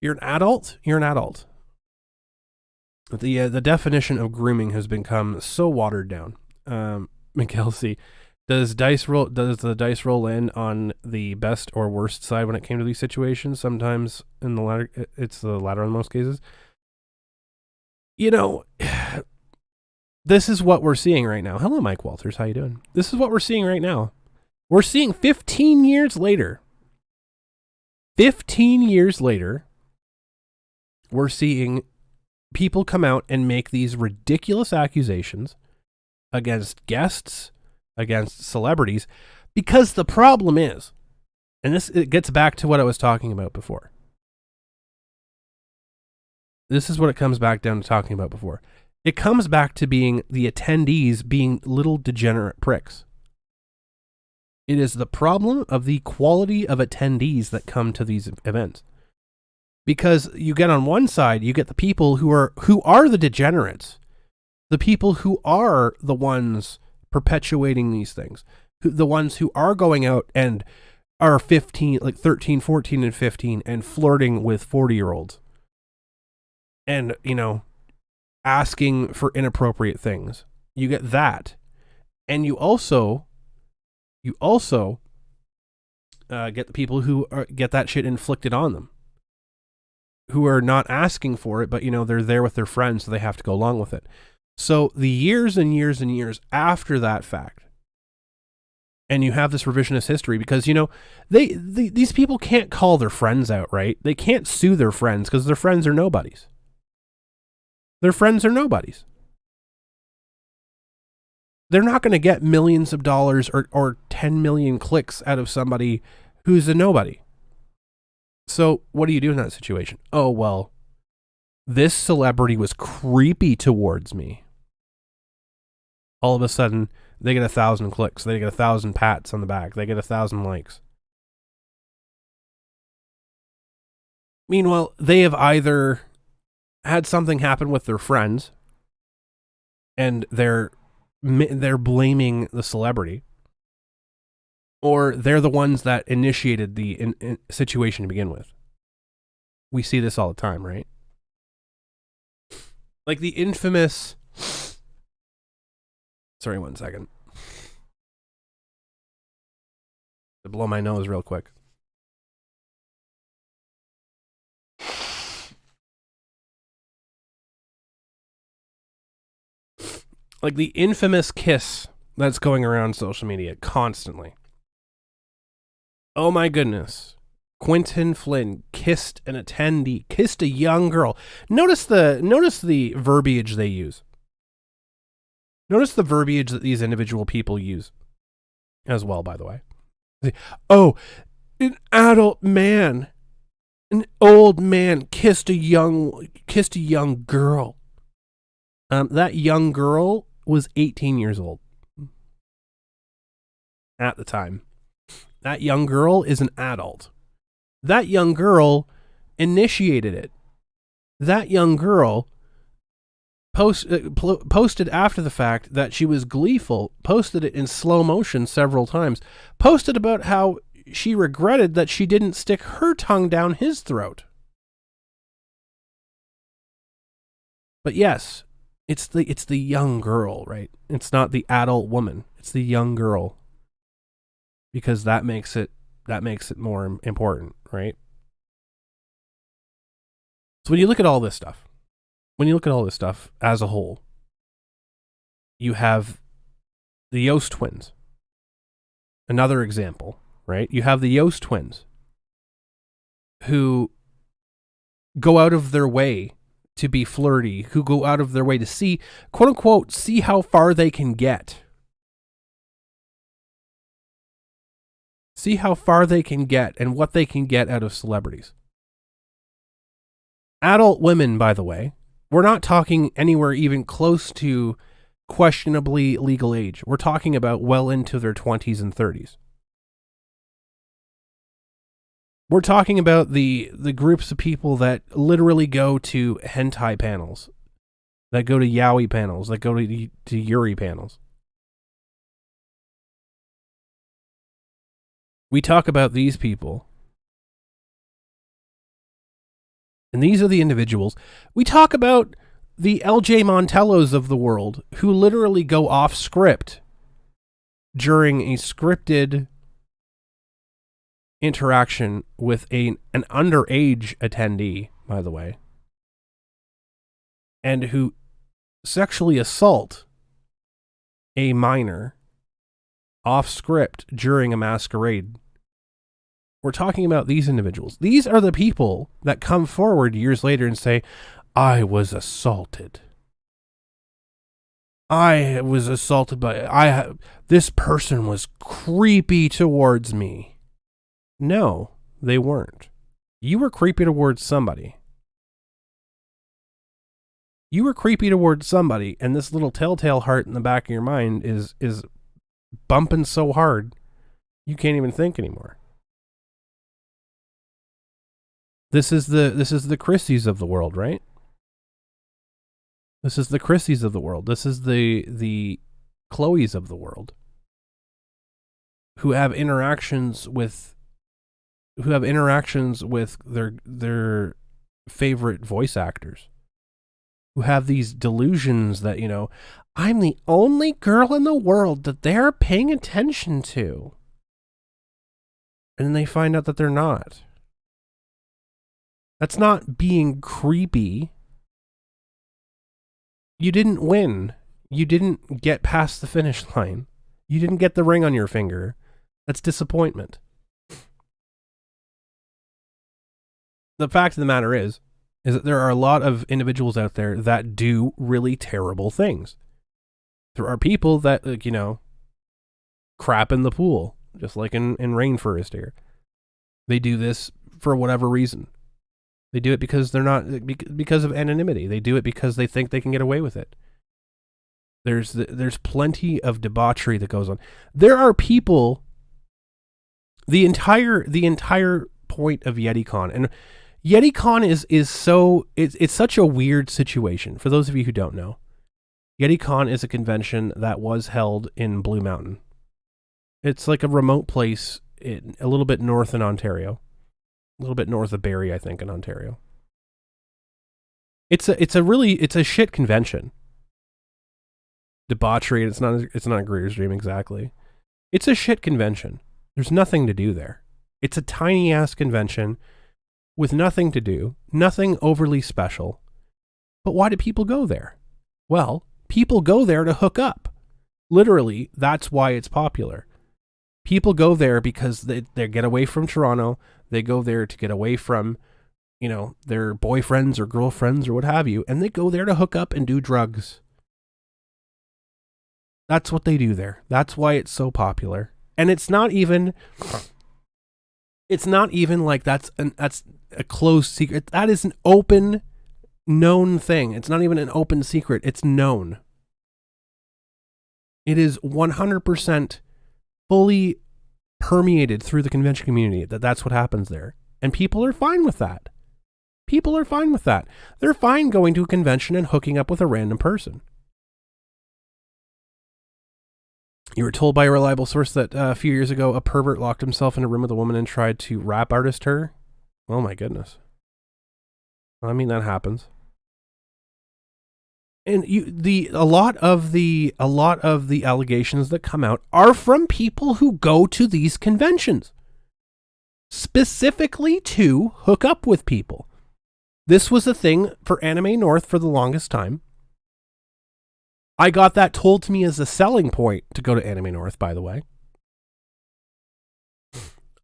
You're an adult, you're an adult. The definition of grooming has become so watered down. McKelsey, does the dice roll in on the best or worst side when it came to these situations? Sometimes in the latter, it's the latter in most cases. You know, this is what we're seeing right now. Hello, Mike Walters. How you doing? This is what we're seeing right now. We're seeing 15 years later. 15 years later, we're seeing people come out and make these ridiculous accusations against guests, against celebrities, because the problem is, and it gets back to what I was talking about before. This is what it comes back down to talking about before. It comes back to being the attendees being little degenerate pricks. It is the problem of the quality of attendees that come to these events. Because you get on one side, you get the people who are the degenerates, the people who are the ones perpetuating these things, the ones who are going out and are 15, like 13, 14, and 15 and flirting with 40-year-olds. And, you know, asking for inappropriate things. You get that. And you also get the people who get that shit inflicted on them, who are not asking for it, but, you know, they're there with their friends, so they have to go along with it. So the years and years and years after that fact, and you have this revisionist history because, you know, these people can't call their friends out, right? They can't sue their friends because their friends are nobodies. Their friends are nobodies. They're not going to get millions of dollars or 10 million clicks out of somebody who's a nobody. So what do you do in that situation? Oh, well, this celebrity was creepy towards me. All of a sudden, they get 1,000 clicks. They get 1,000 pats on the back. They get 1,000 likes. Meanwhile, they have either had something happen with their friends and they're blaming the celebrity, or they're the ones that initiated the situation to begin with. We see this all the time, right? Like the infamous... Sorry, 1 second. To blow my nose real quick. Like the infamous kiss that's going around social media constantly. Oh my goodness. Quentin Flynn kissed an attendee, kissed a young girl. Notice the verbiage they use. Notice the verbiage that these individual people use as well, by the way. Oh, an adult man, an old man kissed a young girl. That young girl was 18 years old at the time. That young girl is an adult. That young girl initiated it. That young girl posted after the fact that she was gleeful, posted it in slow motion several times, posted about how she regretted that she didn't stick her tongue down his throat. But yes, it's the young girl, right? It's not the adult woman. It's the young girl. Because that makes it more important, right? So when you look at all this stuff, as a whole, you have the Yost twins. Another example, right? You have the Yost twins who go out of their way to be flirty, who go out of their way to see, quote unquote, see how far they can get. See how far they can get and what they can get out of celebrities. Adult women, by the way, we're not talking anywhere even close to questionably legal age. We're talking about well into their 20s and 30s. We're talking about the groups of people that literally go to hentai panels, that go to yaoi panels, that go to yuri panels. We talk about these people. And these are the individuals. We talk about the LJ Montellos of the world who literally go off script during a scripted interaction with an underage attendee, by the way, and who sexually assault a minor off script during a masquerade. We're talking about these individuals. These are the people that come forward years later and say, I was assaulted. I was assaulted by, this person was creepy towards me. No, they weren't. You were creepy towards somebody. You were creepy towards somebody, and this little telltale heart in the back of your mind is bumping so hard, you can't even think anymore. This is the Chrissies of the world, right? This is the Chrissies of the world. This is the Chloes of the world who have interactions with their favorite voice actors, who have these delusions that, you know, I'm the only girl in the world that they're paying attention to. And then they find out that they're not. That's not being creepy. You didn't win. You didn't get past the finish line. You didn't get the ring on your finger. That's disappointment. The fact of the matter is that there are a lot of individuals out there that do really terrible things. There are people that, like, you know, crap in the pool, just like in Rainforest here. They do this for whatever reason. They do it because they're not, because of anonymity. They do it because they think they can get away with it. There's plenty of debauchery that goes on. There are people, the entire point of YetiCon, and YetiCon is so, it's such a weird situation. For those of you who don't know, YetiCon is a convention that was held in Blue Mountain. It's like a remote place a little bit north in Ontario. A little bit north of Barrie, I think, in Ontario. It's a shit convention. Debauchery, it's not a Greer's Dream exactly. It's a shit convention. There's nothing to do there. It's a tiny ass convention with nothing to do, nothing overly special. But why do people go there? Well, people go there to hook up. Literally, that's why it's popular. People go there because they get away from Toronto. They go there to get away from, you know, their boyfriends or girlfriends or what have you. And they go there to hook up and do drugs. That's what they do there. That's why it's so popular. And it's not even like that's a closed secret. That is an open, known thing. It's not even an open secret. It's known. It is 100% fully permeated through the convention community that's what happens there. And people are fine with that. People are fine with that. They're fine going to a convention and hooking up with a random person. You were told by a reliable source that a few years ago, a pervert locked himself in a room with a woman and tried to rap artist her. Oh my goodness. I mean, that happens. And a lot of the allegations that come out are from people who go to these conventions specifically to hook up with people. This was a thing for Anime North for the longest time. I got that told to me as a selling point to go to Anime North, by the way.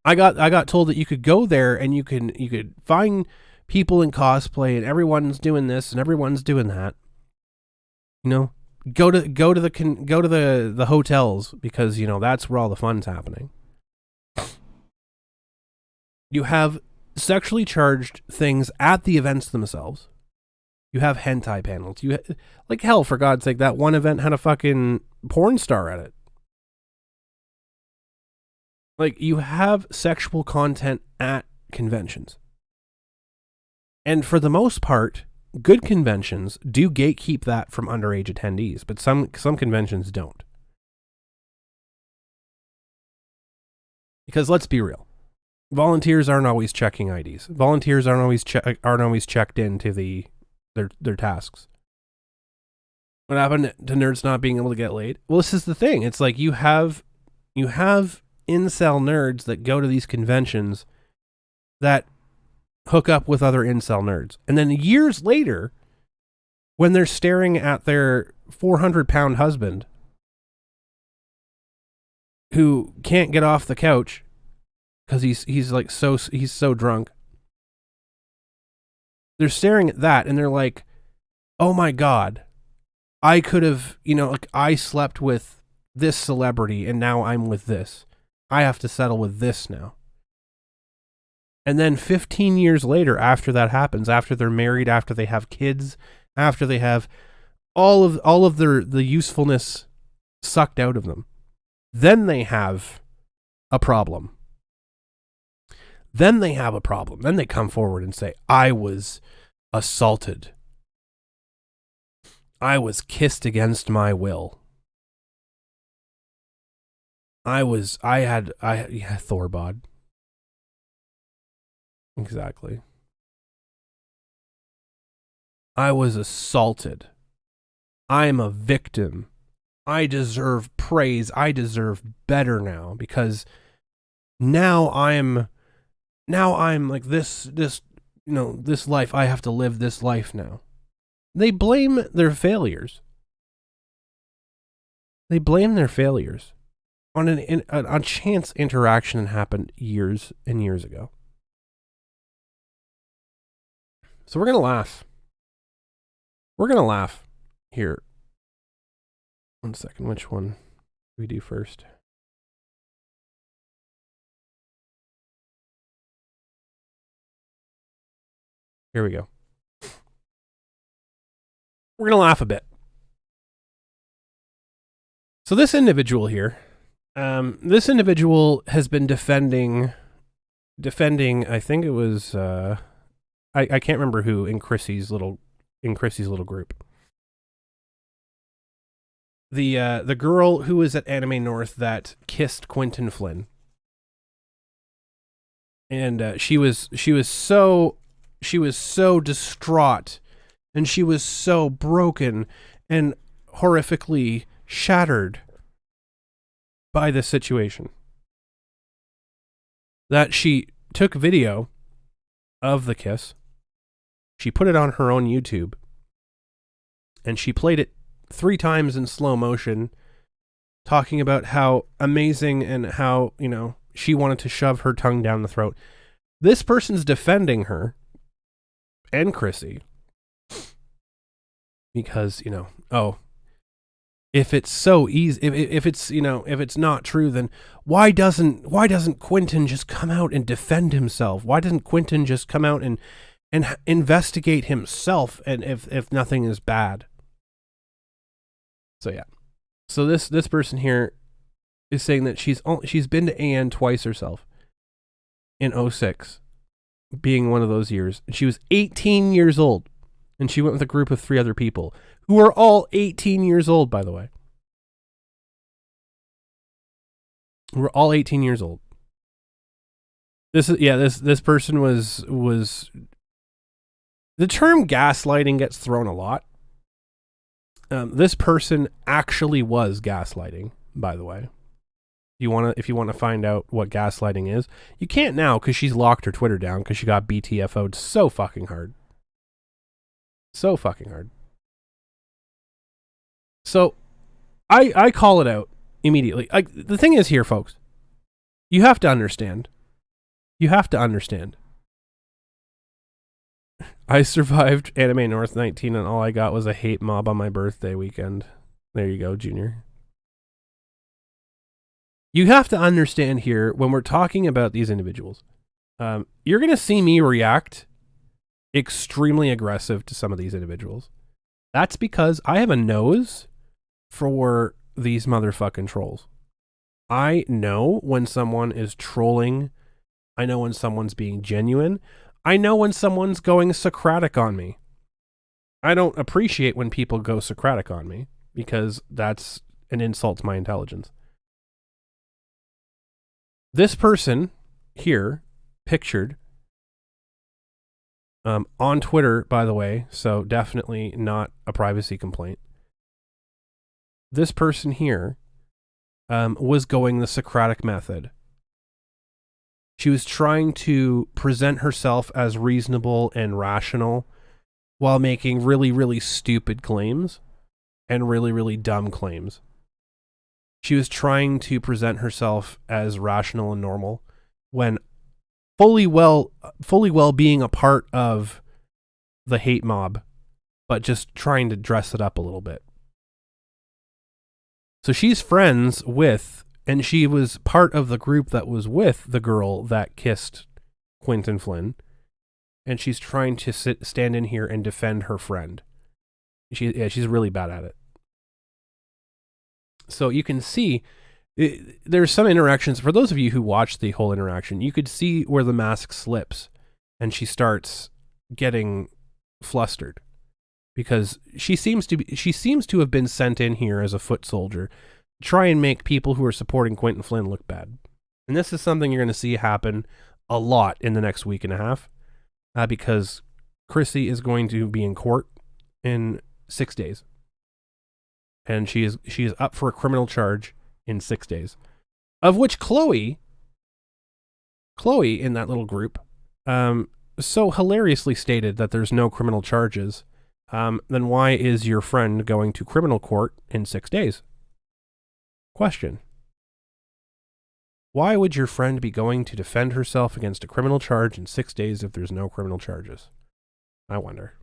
I got told that you could go there and you could find people in cosplay and everyone's doing this and everyone's doing that. You know, go to the hotels because, you know, that's where all the fun's happening. You have sexually charged things at the events themselves. You have hentai panels. Like hell, for God's sake, that one event had a fucking porn star at it. Like, you have sexual content at conventions. And for the most part, good conventions do gatekeep that from underage attendees, but some conventions don't. Because let's be real. Volunteers aren't always checking IDs. Volunteers aren't always checked into their tasks. What happened to nerds not being able to get laid? Well, this is the thing. It's like you have incel nerds that go to these conventions that hook up with other incel nerds. And then years later, when they're staring at their 400-pound husband who can't get off the couch because he's so drunk, they're staring at that and they're like, oh my God, I could have, I slept with this celebrity and now I'm with this. I have to settle with this now. And then 15 years later, after that happens, after they're married, after they have kids, after they have all of the usefulness sucked out of them, then they have a problem. Then they come forward and say, I was assaulted. I was kissed against my will. I had Thorbod. Exactly. I was assaulted. I am a victim. I deserve praise. I deserve better now because now I'm like this life. I have to live this life now. They blame their failures. They blame their failures on a chance interaction that happened years and years ago. So we're going to laugh. We're going to laugh here. 1 second. Which one do we do first? Here we go. We're going to laugh a bit. So this individual here, has been defending, I think it was, I can't remember who in Chrissy's little group. The girl who was at Anime North that kissed Quentin Flynn. And she was so distraught and she was so broken and horrifically shattered by this situation that she took video of the kiss. She put it on her own YouTube and she played it 3 times in slow motion, talking about how amazing and how, she wanted to shove her tongue down the throat. This person's defending her and Chrissy because, if it's so easy, if it's not true, then why doesn't Quentin just come out and defend himself? Why doesn't Quentin just come out and investigate himself? And if nothing is bad. So yeah. So this person here is saying that she's been to AN twice herself in 2006, being one of those years. And she was 18 years old. And she went with a group of 3 other people who are all 18 years old, by the way. We're all 18 years old. This person was the term gaslighting gets thrown a lot. This person actually was gaslighting, by the way. If you want to find out what gaslighting is, you can't now because she's locked her Twitter down because she got BTFO'd so fucking hard. So fucking hard. So I call it out immediately. The thing is here, folks, you have to understand. I survived Anime North 19 and all I got was a hate mob on my birthday weekend. There you go, Junior. You have to understand here when we're talking about these individuals. You're going to see me react extremely aggressive to some of these individuals. That's because I have a nose for these motherfucking trolls. I know when someone is trolling. I know when someone's being genuine. I know when someone's going Socratic on me. I don't appreciate when people go Socratic on me because that's an insult to my intelligence. This person here, pictured, on Twitter, by the way, so definitely not a privacy complaint. This person here was going the Socratic method. She was trying to present herself as reasonable and rational while making really, really stupid claims and really, really dumb claims. She was trying to present herself as rational and normal when fully well being a part of the hate mob, but just trying to dress it up a little bit. So she's friends with, and she was part of the group that was with the girl that kissed Quentin Flynn, and she's trying to stand in here and defend her friend. She's really bad at it. So you can see there's some interactions. For those of you who watched the whole interaction, you could see where the mask slips and she starts getting flustered because she seems to have been sent in here as a foot soldier to try and make people who are supporting Quentin Flynn look bad. And this is something you're going to see happen a lot in the next week and a half because Chrissy is going to be in court in 6 days. And she is up for a criminal charge in 6 days, of which Chloe in that little group, so hilariously stated that there's no criminal charges. Then why is your friend going to criminal court in 6 days? Question. Why would your friend be going to defend herself against a criminal charge in 6 days if there's no criminal charges? I wonder.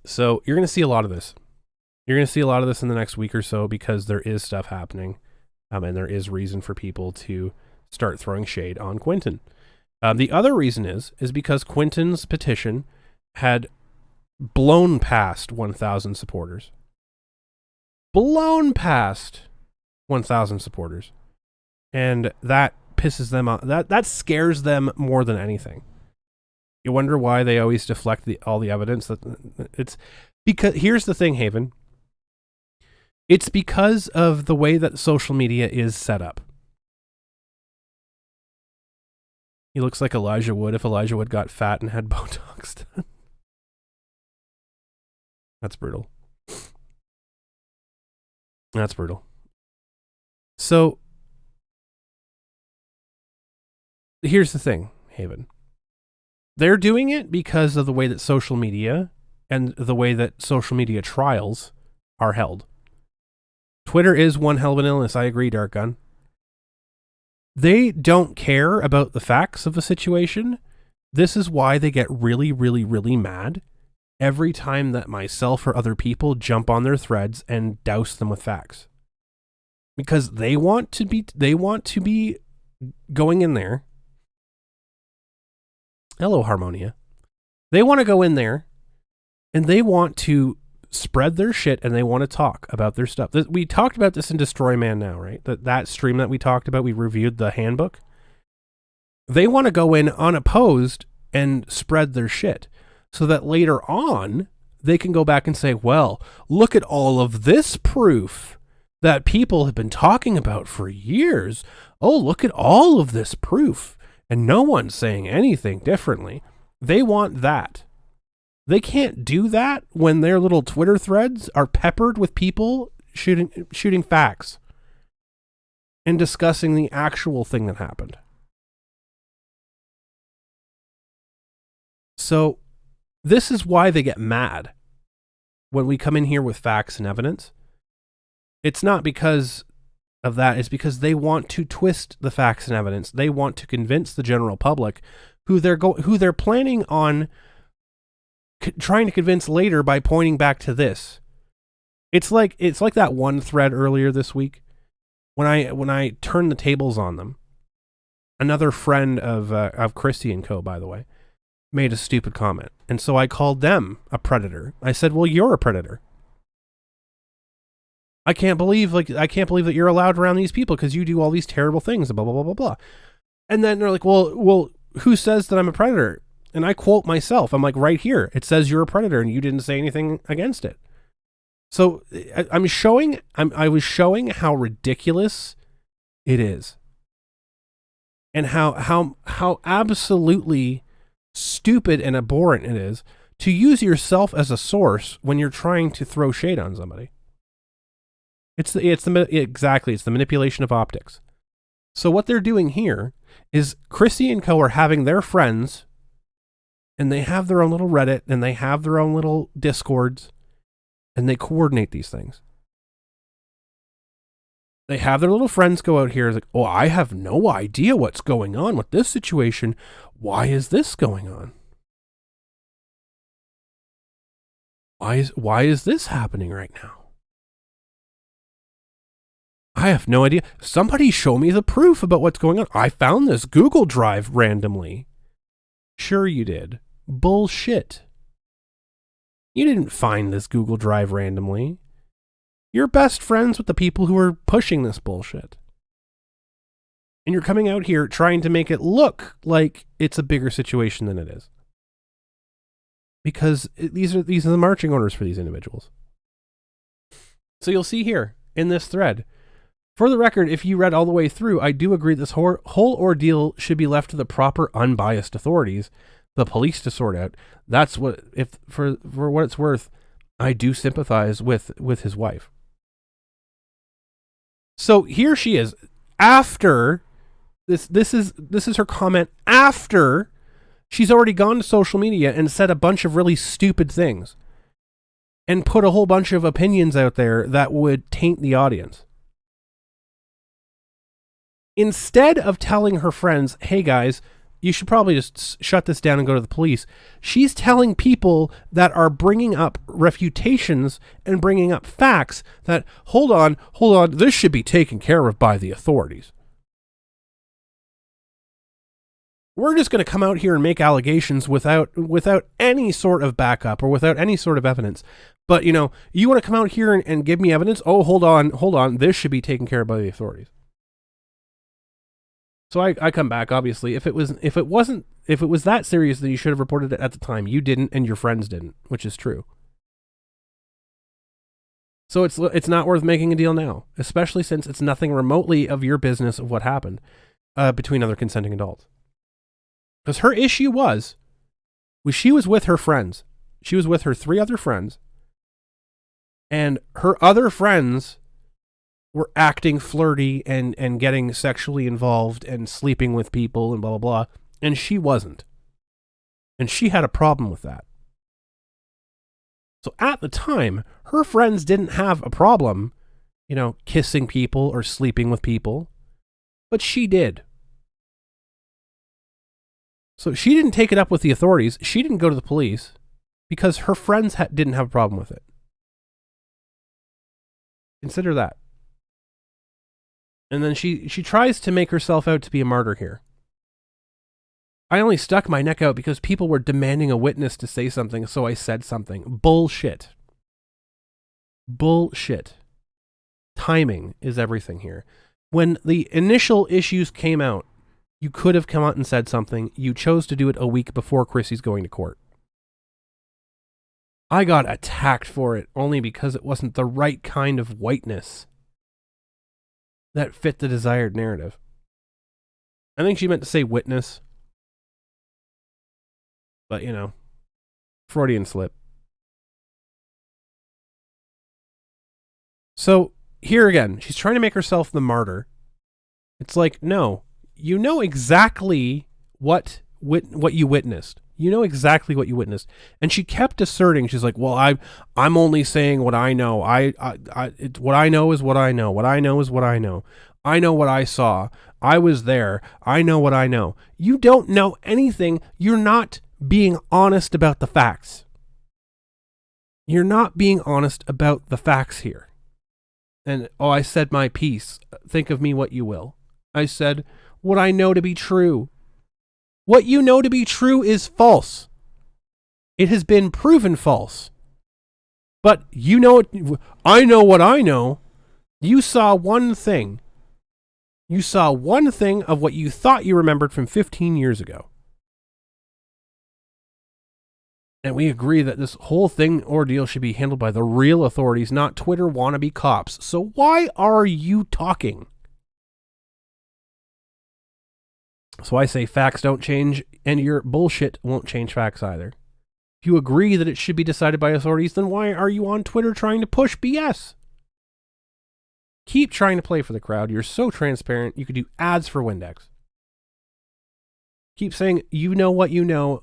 So you're going to see a lot of this. You're going to see a lot of this in the next week or so because there is stuff happening and there is reason for people to start throwing shade on Quentin. The other reason is because Quentin's petition had blown past 1,000 supporters. Blown past 1,000 supporters. And that pisses them off. That scares them more than anything. You wonder why they always deflect all the evidence. It's because here's the thing, Haven. It's because of the way that social media is set up. He looks like Elijah Wood if Elijah Wood got fat and had Botox done. That's brutal. That's brutal. So, here's the thing, Haven. They're doing it because of the way that social media and the way that social media trials are held. Twitter is one hell of an illness. I agree, Dark Gun. They don't care about the facts of the situation. This is why they get really, really, really mad every time that myself or other people jump on their threads and douse them with facts. Because they want to be going in there. Hello, Harmonia. They want to go in there and they want to spread their shit and they want to talk about their stuff. We talked about this in Destroy Man Now, right? That stream that we talked about, we reviewed the handbook. They want to go in unopposed and spread their shit so that later on they can go back and say, well, look at all of this proof that people have been talking about for years. Oh, look at all of this proof. And no one's saying anything differently. They want that. They can't do that when their little Twitter threads are peppered with people shooting facts and discussing the actual thing that happened. So this is why they get mad when we come in here with facts and evidence. It's not because of that. It's because they want to twist the facts and evidence. They want to convince the general public who they're planning on trying to convince later by pointing back to this. It's like that one thread earlier this week when I turned the tables on them. Another friend of Chrissy and Co, by the way, made a stupid comment, and so I called them a predator. I said, "Well, you're a predator. I can't believe that you're allowed around these people because you do all these terrible things." Blah blah blah blah blah. And then they're like, "Well, who says that I'm a predator?" And I quote myself. I'm like, right here, it says you're a predator and you didn't say anything against it. So I was showing how ridiculous it is. And how absolutely stupid and abhorrent it is to use yourself as a source when you're trying to throw shade on somebody. It's the manipulation of optics. So what they're doing here is Chrissy and Co are having their friends, and they have their own little Reddit, and they have their own little Discords, and they coordinate these things. They have their little friends go out here, like, oh, I have no idea what's going on with this situation. Why is this going on? Why is this happening right now? I have no idea. Somebody show me the proof about what's going on. I found this Google Drive randomly. Sure you did. Bullshit. You didn't find this Google Drive randomly. You're best friends with the people who are pushing this bullshit. And you're coming out here trying to make it look like it's a bigger situation than it is. Because these are the marching orders for these individuals. So you'll see here in this thread, for the record, if you read all the way through, I do agree this whole ordeal should be left to the proper unbiased authorities, the police, to sort out. That's what, if for what it's worth, I do sympathize with his wife. So here she is after this is her comment after she's already gone to social media and said a bunch of really stupid things and put a whole bunch of opinions out there that would taint the audience. Instead of telling her friends, hey guys, you should probably just shut this down and go to the police, she's telling people that are bringing up refutations and bringing up facts that, hold on, this should be taken care of by the authorities. We're just going to come out here and make allegations without any sort of backup or without any sort of evidence. But, you want to come out here and give me evidence? Oh, hold on, this should be taken care of by the authorities. So I come back, obviously, if it was that serious, then you should have reported it at the time. You didn't, and your friends didn't, which is true. So it's not worth making a deal now, especially since it's nothing remotely of your business of what happened between other consenting adults. Because her issue was she was with her friends. She was with her 3 other friends, and her other friends were acting flirty and getting sexually involved and sleeping with people and blah, blah, blah. And she wasn't. And she had a problem with that. So at the time, her friends didn't have a problem, kissing people or sleeping with people. But she did. So she didn't take it up with the authorities. She didn't go to the police because her friends didn't have a problem with it. Consider that. And then she tries to make herself out to be a martyr here. I only stuck my neck out because people were demanding a witness to say something, so I said something. Bullshit. Bullshit. Timing is everything here. When the initial issues came out, you could have come out and said something. You chose to do it a week before Chrissy's going to court. I got attacked for it only because it wasn't the right kind of whiteness that fit the desired narrative. I think she meant to say witness. But, Freudian slip. So, here again, she's trying to make herself the martyr. It's like, no, you know exactly what you witnessed. You know exactly what you witnessed. And she kept asserting, she's like, well, I'm only saying what I know. What I know is what I know. What I know is what I know. I know what I saw. I was there. I know what I know. You don't know anything. You're not being honest about the facts. You're not being honest about the facts here. And, I said my piece. Think of me what you will. I said what I know to be true. What you know to be true is false. It has been proven false. But I know what I know. You saw one thing. You saw one thing of what you thought you remembered from 15 years ago. And we agree that this whole ordeal should be handled by the real authorities, not Twitter wannabe cops. So why are you talking? So I say facts don't change, and your bullshit won't change facts either. If you agree that it should be decided by authorities, then why are you on Twitter trying to push BS? Keep trying to play for the crowd. You're so transparent, you could do ads for Windex. Keep saying you know,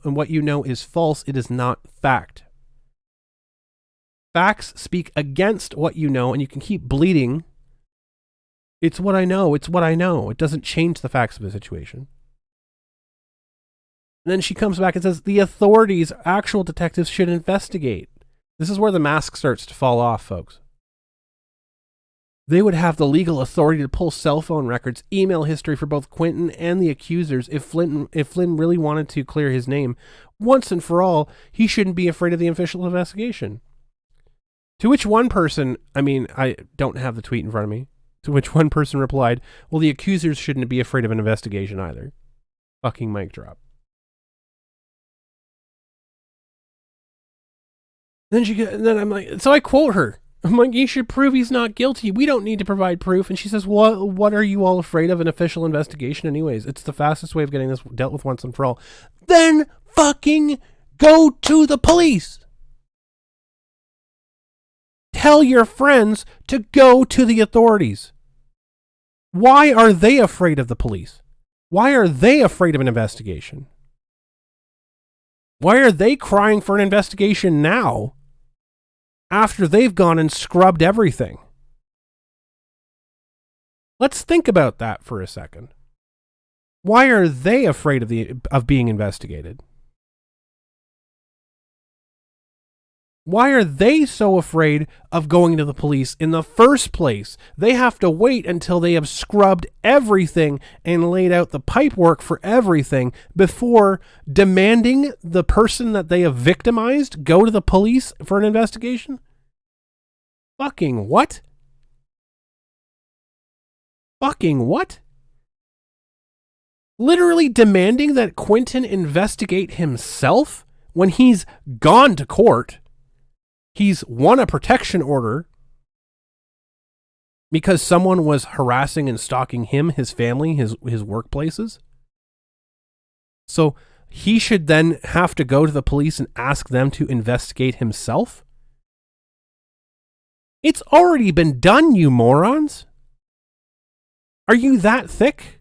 and what you know is false. It is not fact. Facts speak against what you know, and you can keep bleeding. It's what I know. It's what I know. It doesn't change the facts of the situation. And then she comes back and says, the authorities, actual detectives, should investigate. This is where the mask starts to fall off, folks. They would have the legal authority to pull cell phone records, email history for both Quentin and the accusers. If Flynn really wanted to clear his name once and for all, he shouldn't be afraid of the official investigation. To which one person, I don't have the tweet in front of me, to which one person replied, well, the accusers shouldn't be afraid of an investigation either. Fucking mic drop. Then I'm like, so I quote her. I'm like, you should prove he's not guilty. We don't need to provide proof. And she says, what are you all afraid of? An official investigation anyways. It's the fastest way of getting this dealt with once and for all. Then fucking go to the police. Tell your friends to go to the authorities. Why are they afraid of the police? Why are they afraid of an investigation? Why are they crying for an investigation now after they've gone and scrubbed everything? Let's think about that for a second. Why are they afraid of being investigated? Why are they so afraid of going to the police in the first place? They have to wait until they have scrubbed everything and laid out the pipework for everything before demanding the person that they have victimized go to the police for an investigation? Fucking what? Fucking what? Literally demanding that Quentin investigate himself when he's gone to court. He's won a protection order because someone was harassing and stalking him, his family, his workplaces. So he should then have to go to the police and ask them to investigate himself? It's already been done, you morons. Are you that thick?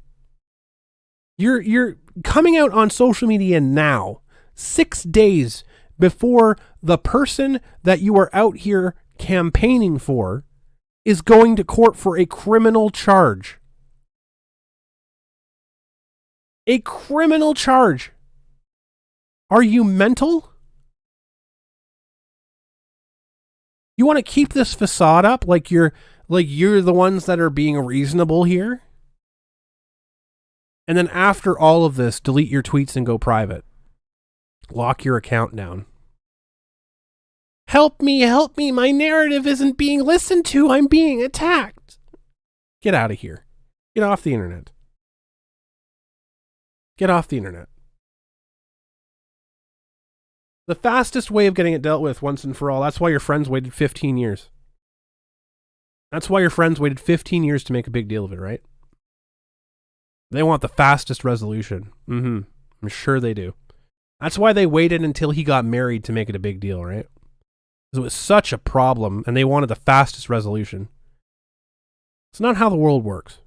You're coming out on social media now, 6 days before the person that you are out here campaigning for is going to court for a criminal charge. A criminal charge. Are you mental? You want to keep this facade up like you're the ones that are being reasonable here? And then after all of this, delete your tweets and go private. Lock your account down. Help me, my narrative isn't being listened to, I'm being attacked. Get out of here. Get off the internet. Get off the internet. The fastest way of getting it dealt with once and for all, that's why your friends waited 15 years. That's why your friends waited 15 years to make a big deal of it, right? They want the fastest resolution. I'm sure they do. That's why they waited until he got married to make it a big deal, right? It was such a problem, and they wanted the fastest resolution. It's not how the world works.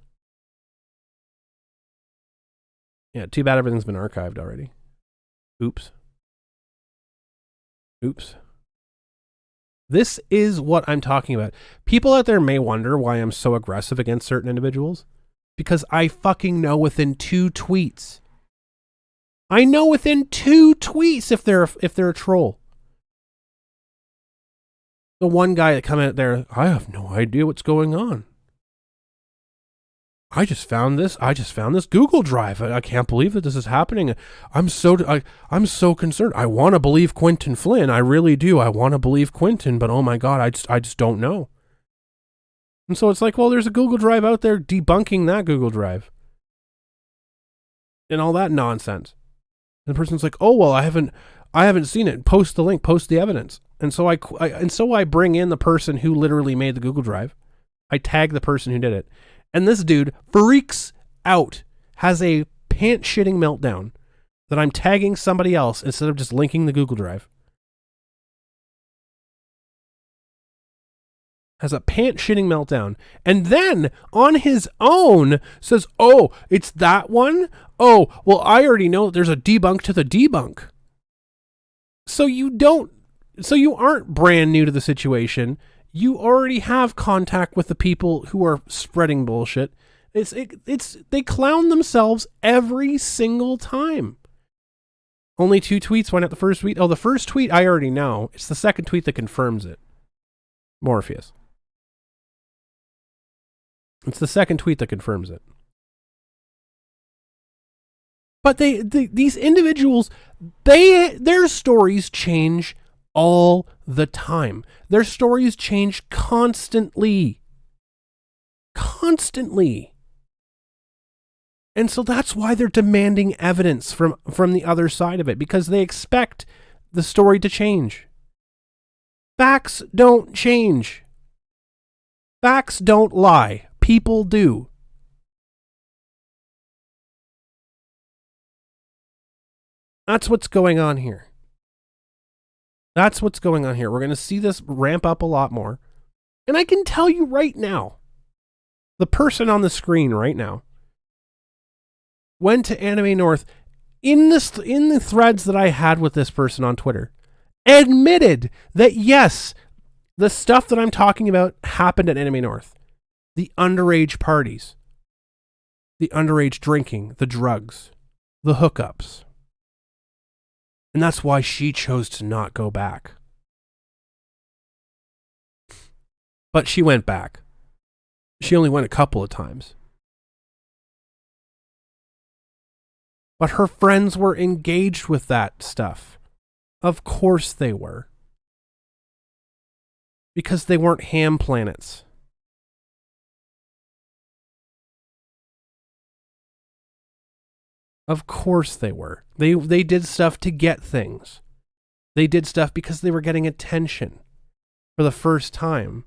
Yeah, too bad everything's been archived already. Oops. This is what I'm talking about. People out there may wonder why I'm so aggressive against certain individuals. Because I fucking know within 2 tweets. I know within 2 tweets if they're a troll. The one guy that come out there, I have no idea what's going on. I just found this Google Drive. I can't believe that this is happening. I'm so concerned. I want to believe Quentin Flynn. I really do. I want to believe Quentin, but oh my God, I just don't know. And so it's like, well, there's a Google Drive out there debunking that Google Drive. And all that nonsense. And the person's like, oh, well, I haven't seen it. Post the link, post the evidence. And so I bring in the person who literally made the Google Drive. I tag the person who did it. And this dude freaks out, has a pants-shitting meltdown that I'm tagging somebody else instead of just linking the Google Drive. Has a pants-shitting meltdown. And then, on his own, says, oh, it's that one? Oh, well, I already know there's a debunk to the debunk. So you aren't brand new to the situation. You already have contact with the people who are spreading bullshit. They clown themselves every single time. Only 2 tweets went out the first tweet. Oh, the first tweet I already know. It's the second tweet that confirms it. Morpheus. It's the second tweet that confirms it. But these individuals, their stories change all the time. Their stories change constantly. Constantly. And so that's why they're demanding evidence from the other side of it, because they expect the story to change. Facts don't change. Facts don't lie. People do. That's what's going on here. That's what's going on here. We're going to see this ramp up a lot more. And I can tell you right now, the person on the screen right now went to Anime North in the threads that I had with this person on Twitter, admitted that yes, the stuff that I'm talking about happened at Anime North. The underage parties, the underage drinking, the drugs, the hookups. And that's why she chose to not go back. But she went back. She only went a couple of times. But her friends were engaged with that stuff. Of course they were. Because they weren't ham planets. Of course they were. They did stuff to get things. They did stuff because they were getting attention for the first time.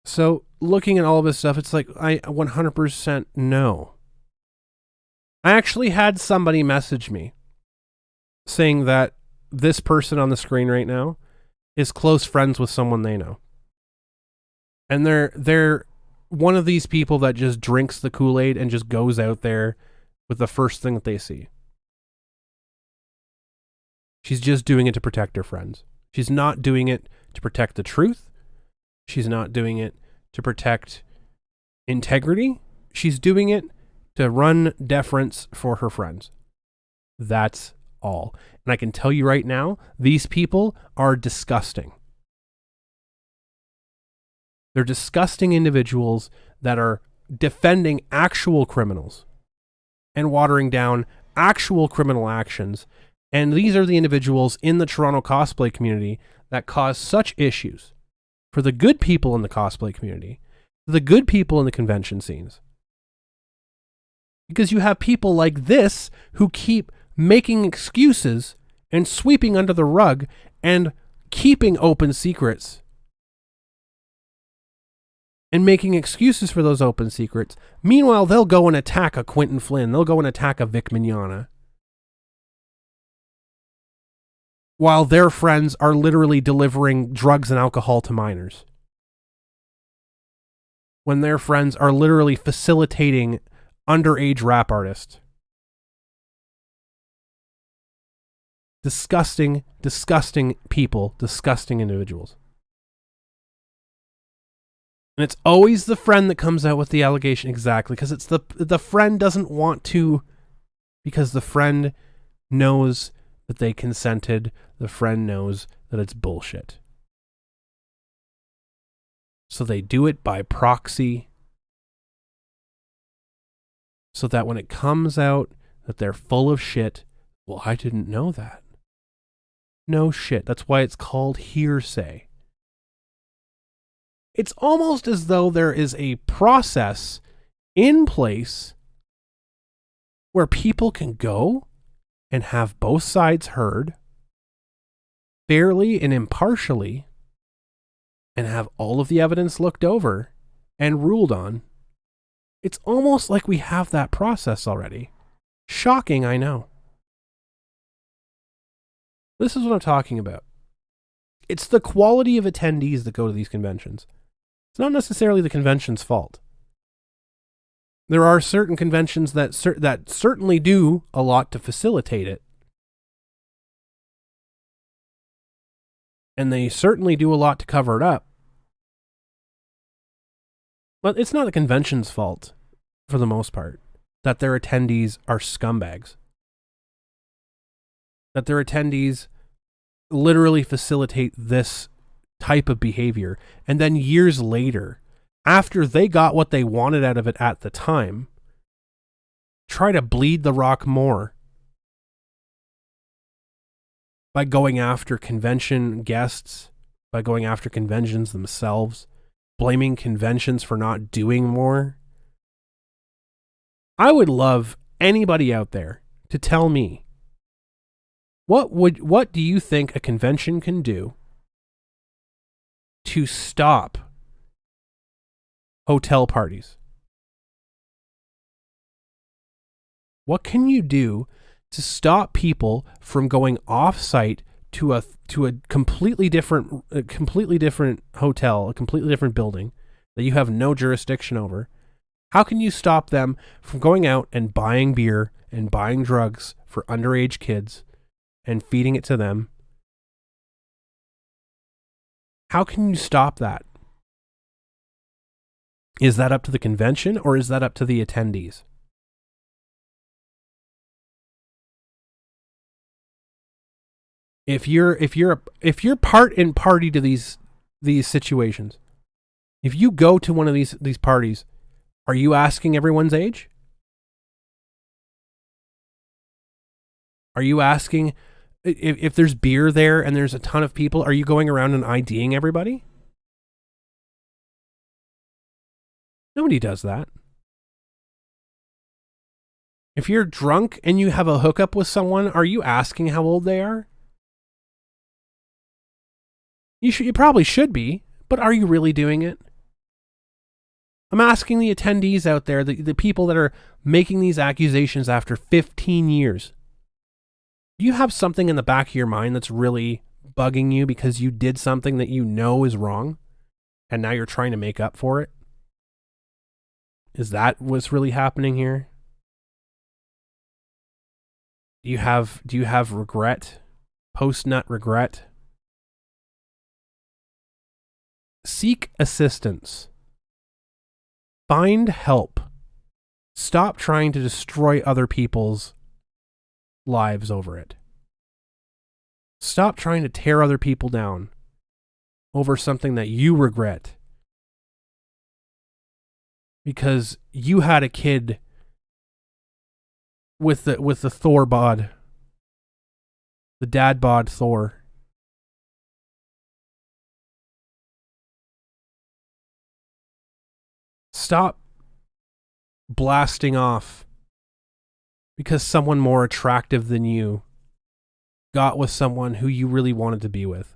So looking at all of this stuff, it's like, I 100% know. I actually had somebody message me saying that this person on the screen right now is close friends with someone they know. And they're one of these people that just drinks the Kool-Aid and just goes out there with the first thing that they see. She's just doing it to protect her friends. She's not doing it to protect the truth. She's not doing it to protect integrity. She's doing it to run deference for her friends. That's all. And I can tell you right now, these people are disgusting. They're disgusting individuals that are defending actual criminals and watering down actual criminal actions. And these are the individuals in the Toronto cosplay community that cause such issues for the good people in the cosplay community, the good people in the convention scenes. Because you have people like this who keep making excuses and sweeping under the rug and keeping open secrets. And making excuses for those open secrets. Meanwhile, they'll go and attack a Quentin Flynn. They'll go and attack a Vic Mignogna. While their friends are literally delivering drugs and alcohol to minors. When their friends are literally facilitating underage rap artists. Disgusting, disgusting people. Disgusting individuals. And it's always the friend that comes out with the allegation. Exactly. Because it's the friend doesn't want to, because the friend knows that they consented. The friend knows that it's bullshit. So they do it by proxy. So that when it comes out that they're full of shit, well, I didn't know that. No shit. That's why it's called hearsay. It's almost as though there is a process in place where people can go and have both sides heard fairly and impartially and have all of the evidence looked over and ruled on. It's almost like we have that process already. Shocking, I know. This is what I'm talking about. It's the quality of attendees that go to these conventions. It's not necessarily the convention's fault. There are certain conventions that certainly do a lot to facilitate it. And they certainly do a lot to cover it up. But it's not the convention's fault, for the most part, that their attendees are scumbags. That their attendees literally facilitate this type of behavior. And then years later, after they got what they wanted out of it at the time, try to bleed the rock more by going after convention guests, by going after conventions themselves, blaming conventions for not doing more. I would love anybody out there to tell me, what do you think a convention can do to stop hotel parties? What can you do to stop people from going off-site to a completely different hotel, a completely different building that you have no jurisdiction over? How can you stop them from going out and buying beer and buying drugs for underage kids and feeding it to them? How can you stop that? Is that up to the convention or is that up to the attendees? If you're part and party to these situations, if you go to one of these parties, are you asking everyone's age? Are you asking if there's beer there and there's a ton of people, are you going around and IDing everybody? Nobody does that. If you're drunk and you have a hookup with someone, are you asking how old they are? You probably should be, but are you really doing it? I'm asking the attendees out there, the people that are making these accusations after 15 years. Do you have something in the back of your mind that's really bugging you because you did something that you know is wrong and now you're trying to make up for it? Is that what's really happening here? Do you have regret? Post-nut regret? Seek assistance. Find help. Stop trying to destroy other people's lives over it. Stop trying to tear other people down over something that you regret because you had a kid with the Thor bod, the dad bod Thor. Stop blasting off because someone more attractive than you got with someone who you really wanted to be with.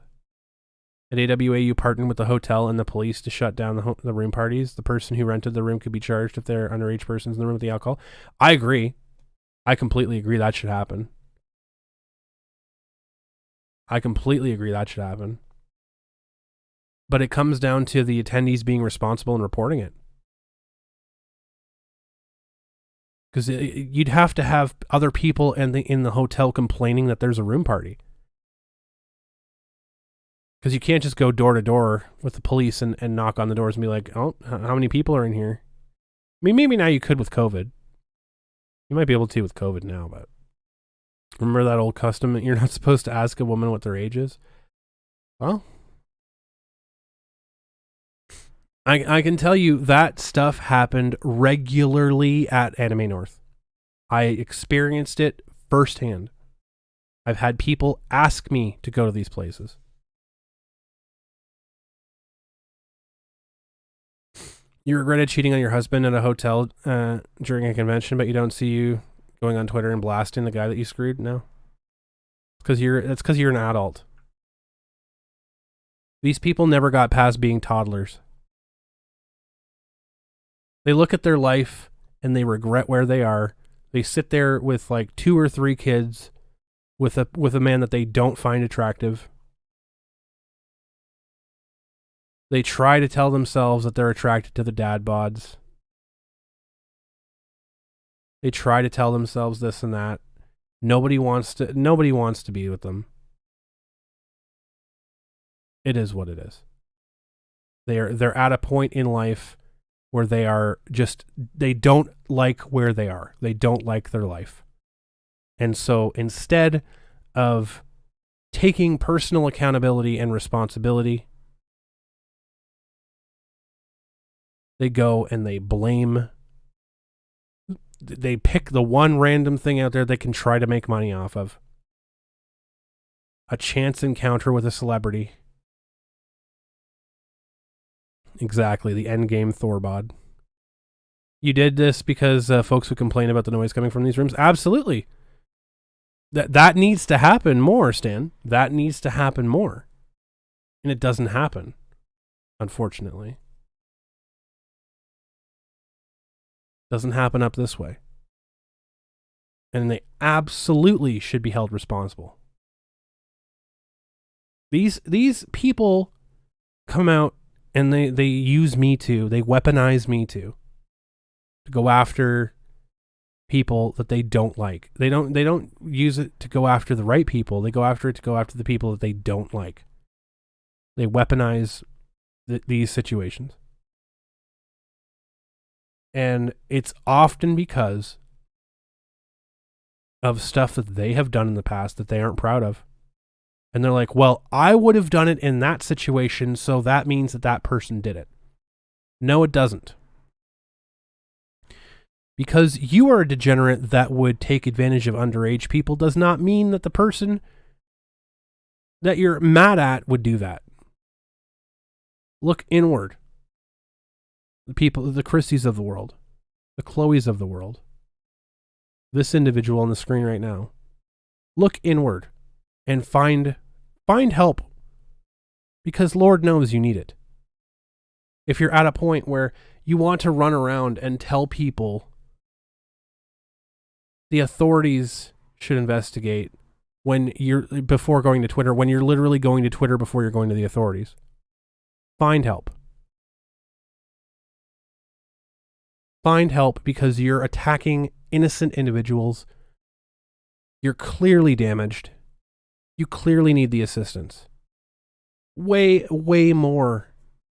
At AWA, you partnered with the hotel and the police to shut down the room parties. The person who rented the room could be charged if they're underage persons in the room with the alcohol. I agree. I completely agree that should happen. I completely agree that should happen. But it comes down to the attendees being responsible and reporting it. Because you'd have to have other people in the hotel complaining that there's a room party. Because you can't just go door to door with the police and knock on the doors and be like, oh, how many people are in here? I mean, maybe now you could with COVID. You might be able to with COVID now, but remember that old custom that you're not supposed to ask a woman what their age is? Well, I can tell you that stuff happened regularly at Anime North. I experienced it firsthand. I've had people ask me to go to these places. You regretted cheating on your husband at a hotel during a convention, but you don't see you going on Twitter and blasting the guy that you screwed? No. That's because you're an adult. These people never got past being toddlers. They look at their life and they regret where they are. They sit there with like 2 or 3 kids with a man that they don't find attractive. They try to tell themselves that they're attracted to the dad bods. They try to tell themselves this and that. Nobody wants to be with them. It is what it is. They're at a point in life where they don't like where they are. They don't like their life. And so instead of taking personal accountability and responsibility, they go and they blame. They pick the one random thing out there they can try to make money off of. A chance encounter with a celebrity. Exactly, the endgame Thorbod. You did this because folks would complain about the noise coming from these rooms? Absolutely. That needs to happen more, Stan. That needs to happen more. And it doesn't happen, unfortunately. Doesn't happen up this way. And they absolutely should be held responsible. These people come out and they use Me Too. They weaponize Me Too to go after people that they don't like. They don't use it to go after the right people. They go after it to go after the people that they don't like. They weaponize these situations. And it's often because of stuff that they have done in the past that they aren't proud of. And they're like, well, I would have done it in that situation, so that means that person did it. No, it doesn't. Because you are a degenerate that would take advantage of underage people does not mean that the person that you're mad at would do that. Look inward. The people, the Christies of the world, the Chloes of the world, this individual on the screen right now. Look inward and find help, because Lord knows you need it. If you're at a point where you want to run around and tell people the authorities should investigate before going to Twitter, when you're literally going to Twitter before you're going to the authorities, find help. Find help, because you're attacking innocent individuals. You're clearly damaged. You clearly need the assistance. Way more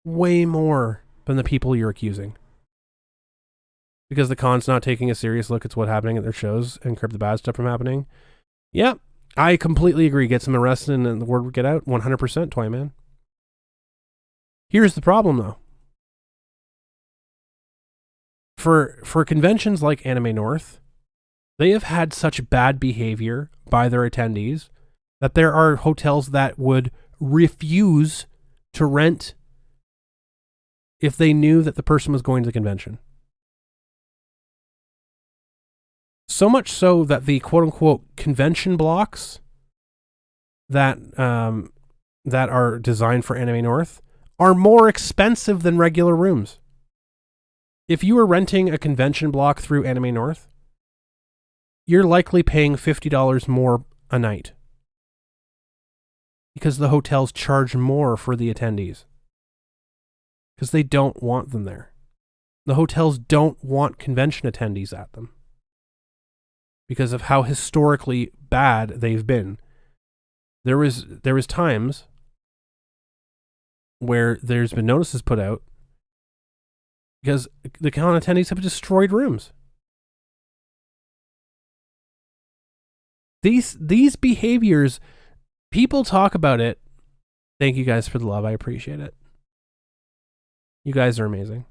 than the people you're accusing. Because the con's not taking a serious look at what's happening at their shows and curb the bad stuff from happening. Yeah, I completely agree. Get some arrested and the word would get out. 100%, Toy Man. Here's the problem, though. For conventions like Anime North, they have had such bad behavior by their attendees that there are hotels that would refuse to rent if they knew that the person was going to the convention. So much so that the quote-unquote convention blocks that are designed for Anime North are more expensive than regular rooms. If you were renting a convention block through Anime North, you're likely paying $50 more a night, because the hotels charge more for the attendees, because they don't want them there. The hotels don't want convention attendees at them because of how historically bad they've been. There was times where there's been notices put out because the con attendees have destroyed rooms. These behaviors, people talk about it. Thank you guys for the love. I appreciate it. You guys are amazing.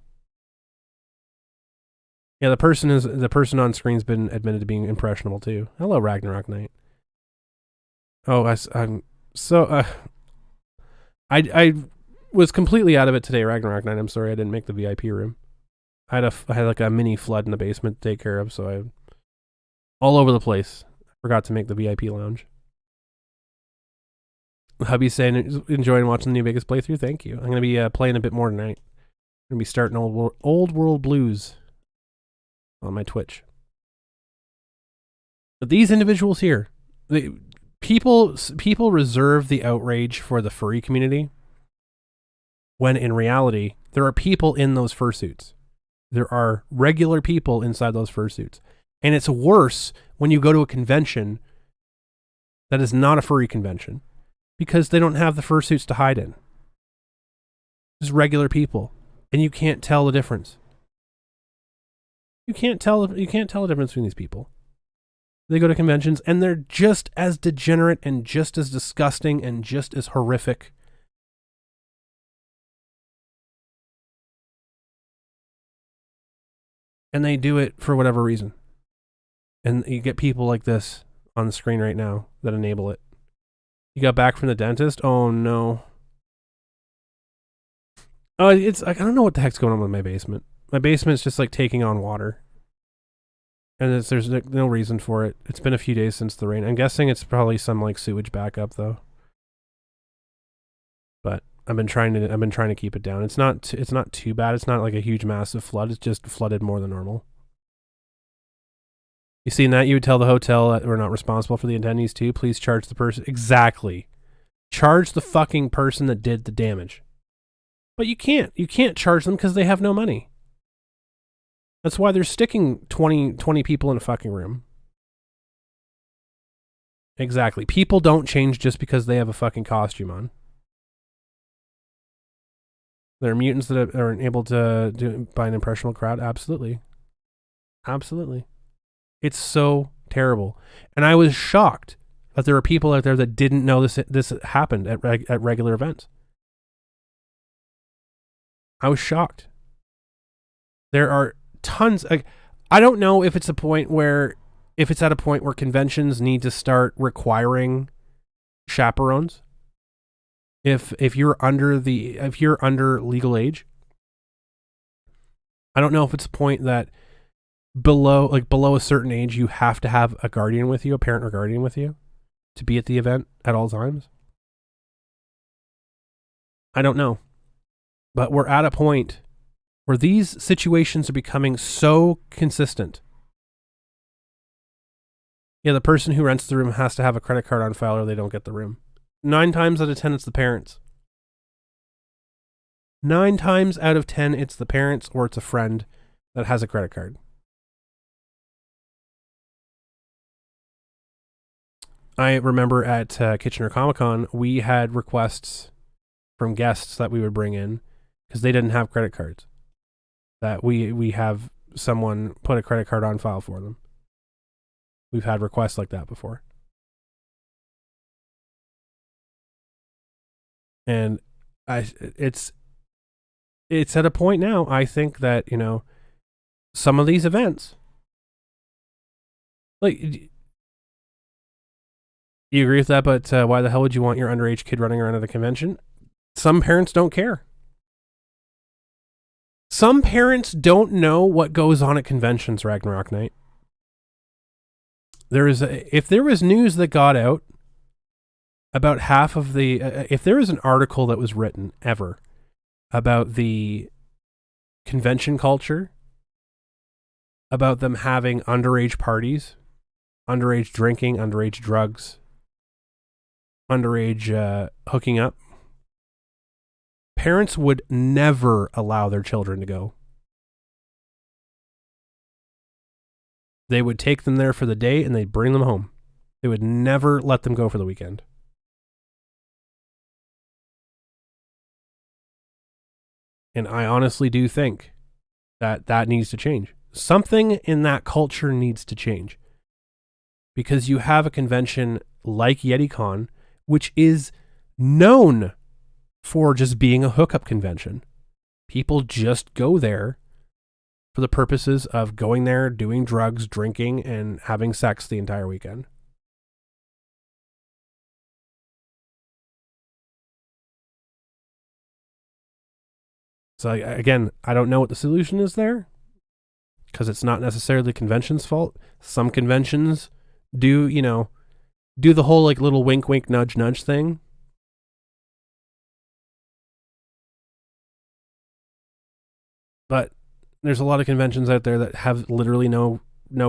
Yeah, the person on screen's been admitted to being impressionable too. Hello, Ragnarok Knight. Oh, I'm so I was completely out of it today, Ragnarok Knight. I'm sorry I didn't make the VIP room. I had like a mini flood in the basement to take care of, so I all over the place. I forgot to make the VIP lounge. Hubby's saying enjoying watching the New Vegas playthrough. Thank you. I'm going to be playing a bit more tonight. I'm going to be starting Old World Blues on my Twitch. But these individuals here, people reserve the outrage for the furry community, when in reality, there are people in those fursuits. There are regular people inside those fursuits. And it's worse when you go to a convention that is not a furry convention, because they don't have the fursuits to hide in. Just regular people. And you can't tell the difference. You can't tell the difference between these people. They go to conventions and they're just as degenerate and just as disgusting and just as horrific. And they do it for whatever reason. And you get people like this on the screen right now that enable it. You got back from the dentist? Oh no. Oh, it's like, I don't know what the heck's going on with my basement. My basement's just like taking on water. And there's no reason for it. It's been a few days since the rain. I'm guessing it's probably some like sewage backup though. But I've been trying to keep it down. It's not too bad. It's not like a huge massive flood. It's just flooded more than normal. You seen that? You would tell the hotel that we're not responsible for the attendees too. Please charge the person. Exactly. Charge the fucking person that did the damage. But you can't. You can't charge them because they have no money. That's why they're sticking 20 people in a fucking room. Exactly. People don't change just because they have a fucking costume on. There are mutants that are able to do by an impressionable crowd. Absolutely. Absolutely. It's so terrible. And I was shocked that there were people out there that didn't know this happened at regular events. I was shocked. There are tons. I don't know if it's at a point where conventions need to start requiring chaperones. If you're under legal age, I don't know if it's a point that below a certain age you have to have a guardian with you, a parent or guardian with you, to be at the event at all times. I don't know, but we're at a point where these situations are becoming so consistent. Yeah, the person who rents the room has to have a credit card on file or they don't get the room. 9 times out of 10, it's the parents. 9 times out of 10, it's the parents or it's a friend that has a credit card. I remember at Kitchener Comic-Con, we had requests from guests that we would bring in because they didn't have credit cards. That we have someone put a credit card on file for them. We've had requests like that before. And it's at a point now, I think that, some of these events, like, you agree with that, but why the hell would you want your underage kid running around at a convention? Some parents don't care. Some parents don't know what goes on at conventions, Ragnarok Knight. If there was news that got out about half of the... if there was an article that was written ever about the convention culture, about them having underage parties, underage drinking, underage drugs, underage hooking up, parents would never allow their children to go. They would take them there for the day and they'd bring them home. They would never let them go for the weekend. And I honestly do think that needs to change. Something in that culture needs to change. Because you have a convention like YetiCon, which is known for just being a hookup convention. People just go there for the purposes of going there, doing drugs, drinking, and having sex the entire weekend. So again, I don't know what the solution is there, because it's not necessarily the convention's fault. Some conventions do the whole like little wink, wink, nudge, nudge thing. But there's a lot of conventions out there that have literally no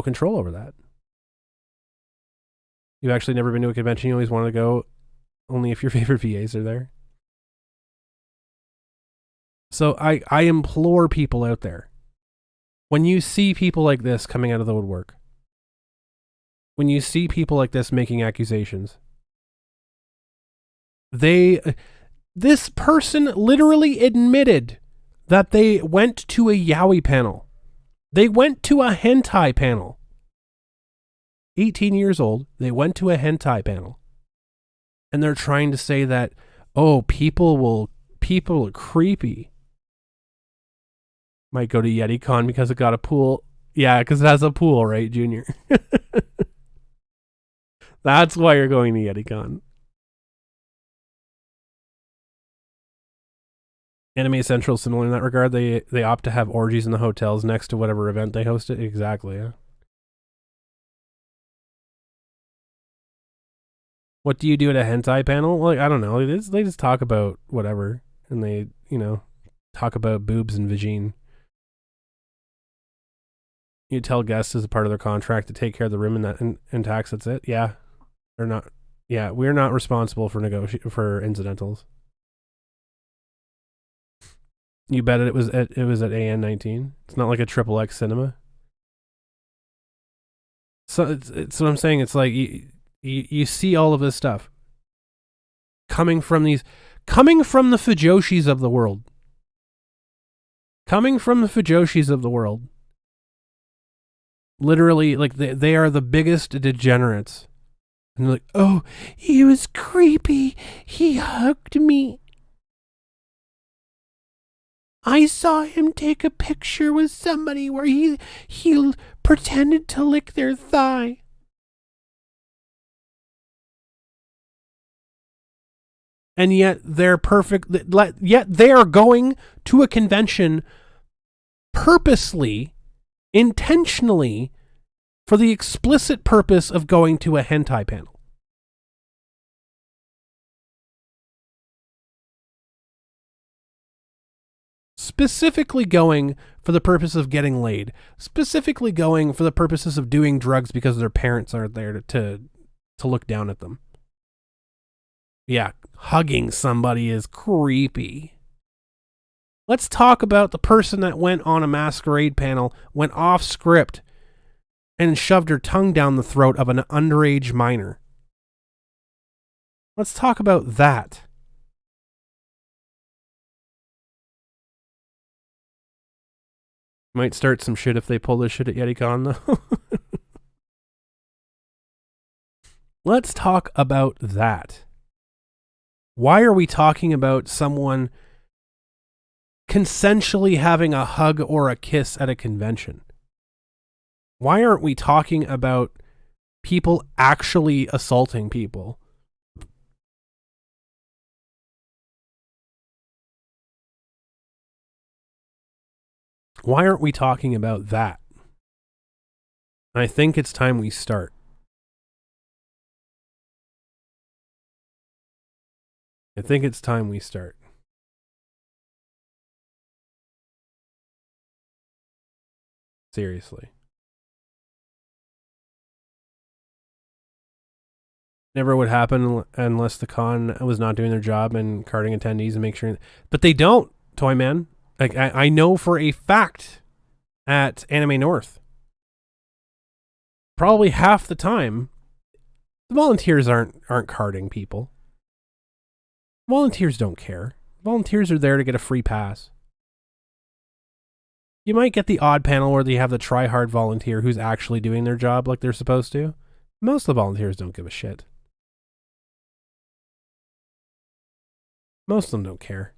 control over that. You've actually never been to a convention you always wanted to go only if your favorite VAs are there. So I implore people out there, when you see people like this coming out of the woodwork, when you see people like this making accusations, this person literally admitted that they went to a yaoi panel. They went to a hentai panel. 18 years old, they went to a hentai panel. And they're trying to say that, oh, people are creepy. Might go to YetiCon because it got a pool. Yeah, because it has a pool, right, Junior? That's why you're going to YetiCon. Anime Central, similar in that regard. They opt to have orgies in the hotels next to whatever event they hosted. Exactly, yeah. What do you do at a hentai panel? Like, I don't know. They just talk about whatever. And they, talk about boobs and vagine. You tell guests as a part of their contract to take care of the room and tax. That's it. Yeah, they're not. Yeah, we're not responsible for for incidentals. You bet it was at AN19. It's not like a XXX cinema. So it's what I'm saying. It's like you see all of this stuff coming from the fujoshis of the world. Coming from the fujoshis of the world. Literally, like, they are the biggest degenerates. And they're like, oh, he was creepy. He hugged me. I saw him take a picture with somebody where he pretended to lick their thigh. And yet they're perfect. Yet they are going to a convention purposely, intentionally, for the explicit purpose of going to a hentai panel. Specifically going for the purpose of getting laid. Specifically going for the purposes of doing drugs because their parents aren't there to look down at them. Yeah, hugging somebody is creepy. Let's talk about the person that went on a masquerade panel, went off script, and shoved her tongue down the throat of an underage minor. Let's talk about that. Might start some shit if they pull this shit at YetiCon, though. Let's talk about that. Why are we talking about someone consensually having a hug or a kiss at a convention? Why aren't we talking about people actually assaulting people? Why aren't we talking about that? I think it's time we start. I think it's time we start. Seriously. Never would happen unless the con was not doing their job and carding attendees and make sure. But they don't, Toyman. Like, I know for a fact at Anime North, probably half the time, the volunteers aren't carding people. Volunteers don't care. Volunteers are there to get a free pass. You might get the odd panel where they have the try-hard volunteer who's actually doing their job like they're supposed to. Most of the volunteers don't give a shit. Most of them don't care.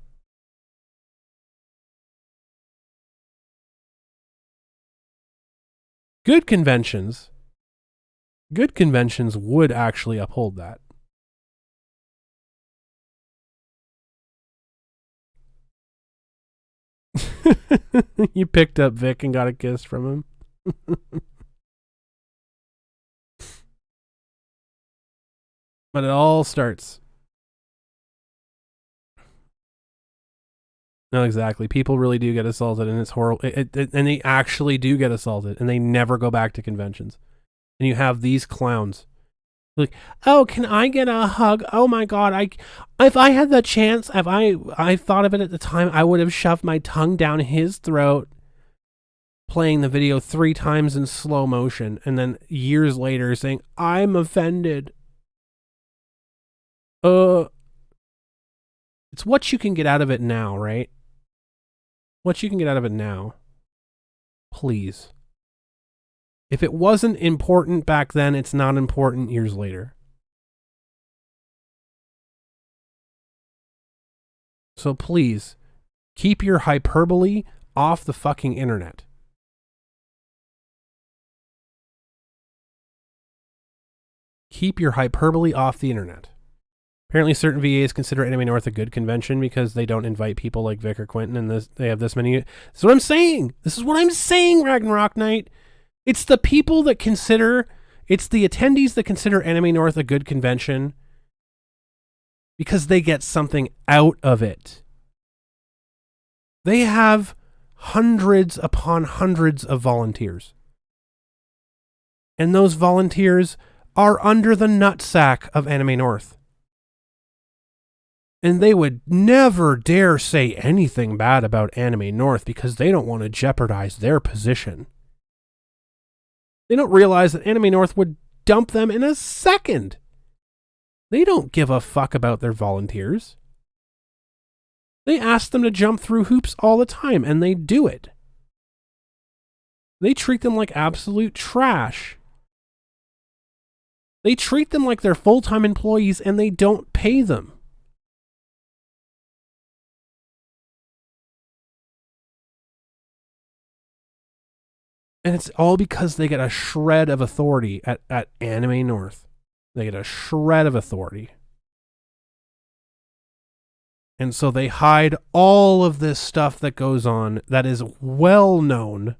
Good conventions would actually uphold that. You picked up Vic and got a kiss from him. But it all starts No, exactly. People really do get assaulted, and it's horrible. And they actually do get assaulted, and they never go back to conventions. And you have these clowns. Like, oh, can I get a hug? Oh my god, if I had the chance, if I thought of it at the time, I would have shoved my tongue down his throat, playing the video 3 times in slow motion, and then years later saying, I'm offended. It's what you can get out of it now, right? What you can get out of it now. Please. If it wasn't important back then, it's not important years later. So please, keep your hyperbole off the fucking internet. Keep your hyperbole off the internet. Apparently certain VAs consider Anime North a good convention because they don't invite people like Vic or Quentin, and they have this many. This is what I'm saying. This is what I'm saying, Ragnarok Knight. It's the people that consider, it's the attendees that consider Anime North a good convention because they get something out of it. They have hundreds upon hundreds of volunteers. And those volunteers are under the nutsack of Anime North. And they would never dare say anything bad about Anime North because they don't want to jeopardize their position. They don't realize that Anime North would dump them in a second. They don't give a fuck about their volunteers. They ask them to jump through hoops all the time, and they do it. They treat them like absolute trash. They treat them like they're full-time employees, and they don't pay them. And it's all because they get a shred of authority at Anime North. They get a shred of authority. And so they hide all of this stuff that goes on that is well known.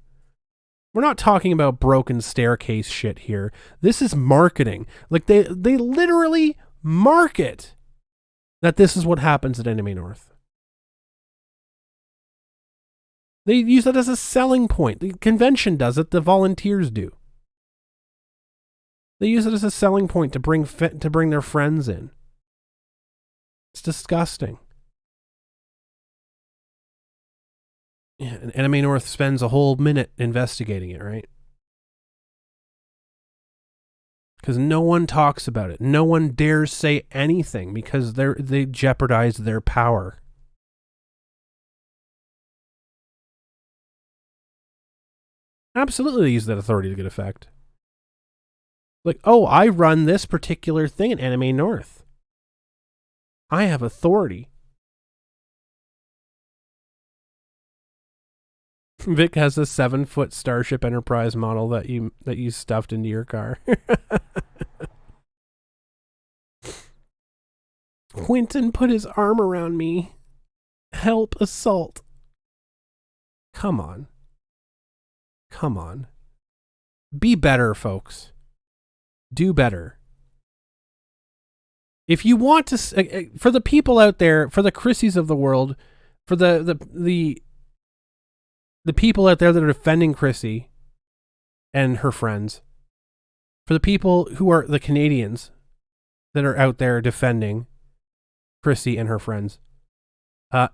We're not talking about broken staircase shit here. This is marketing. Like they literally market that this is what happens at Anime North. They use it as a selling point. The convention does it. The volunteers do. They use it as a selling point to bring their friends in. It's disgusting. Yeah, and Anime North spends a whole minute investigating it, right? Because no one talks about it. No one dares say anything because they jeopardize their power. Absolutely, they use that authority to good effect. Like, oh, I run this particular thing at Anime North. I have authority. Vic has a 7-foot Starship Enterprise model that you stuffed into your car. Quentin put his arm around me. Help assault. Come on. Come on. Be better, folks. Do better. If you want to, for the people out there, for the Chrissies of the world, for the people out there that are defending Chrissy and her friends, for the people who are the Canadians that are out there defending Chrissy and her friends,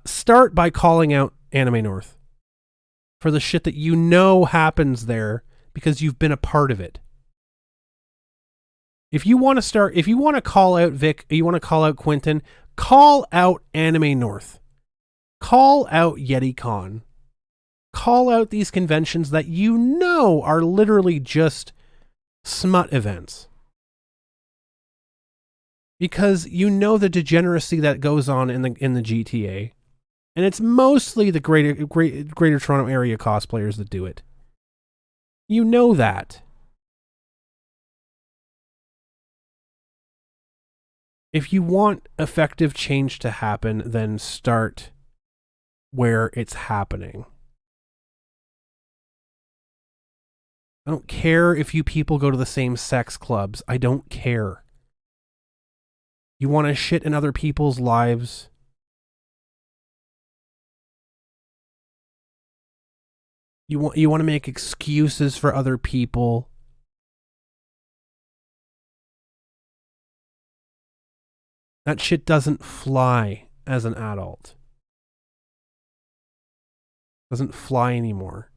start by calling out Anime North for the shit that you know happens there because you've been a part of it. If you want to call out Vic, you want to call out Quentin, call out Anime North. Call out YetiCon. Call out these conventions that you know are literally just smut events. Because you know the degeneracy that goes on in the GTA. And it's mostly the greater Toronto area cosplayers that do it. You know that. If you want effective change to happen, then start where it's happening. I don't care if you people go to the same sex clubs. I don't care. You want to shit in other people's lives? You want to make excuses for other people. That shit doesn't fly as an adult. Doesn't fly anymore.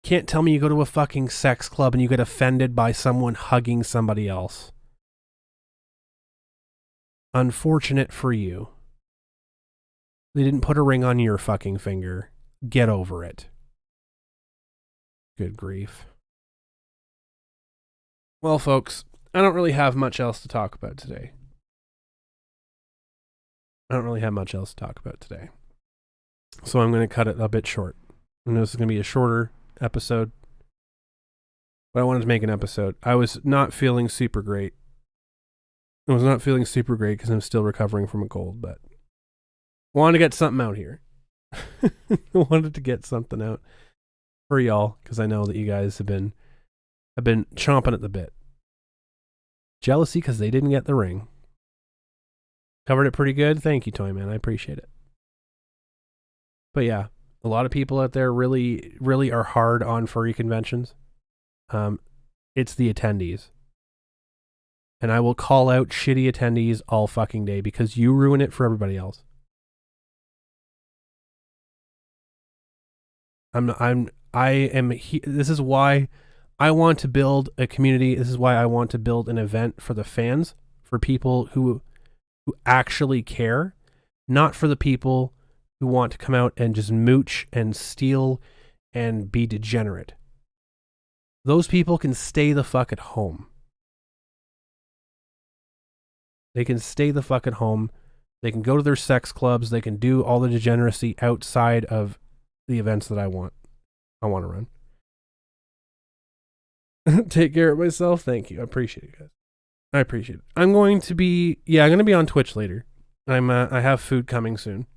Can't tell me you go to a fucking sex club and you get offended by someone hugging somebody else. Unfortunate for you. They didn't put a ring on your fucking finger. Get over it. Good grief. Well, folks, I don't really have much else to talk about today. So I'm going to cut it a bit short. I know this is going to be a shorter episode, but I wanted to make an episode. I was not feeling super great. Because I'm still recovering from a cold, but wanted to get something out here. Wanted to get something out for y'all, because I know that you guys have been chomping at the bit. Jealousy because they didn't get the ring. Covered it pretty good. Thank you, Toyman. I appreciate it. But yeah, a lot of people out there really, really are hard on furry conventions. It's the attendees. And I will call out shitty attendees all fucking day because you ruin it for everybody else. This is why I want to build a community. This is why I want to build an event for the fans, for people who actually care, not for the people who want to come out and just mooch and steal and be degenerate. Those people can stay the fuck at home. They can stay the fuck at home. They can go to their sex clubs. They can do all the degeneracy outside of the events that I want to run. Take care of myself. Thank you. I appreciate it, guys. I appreciate it. I'm going to be on Twitch later. I have food coming soon.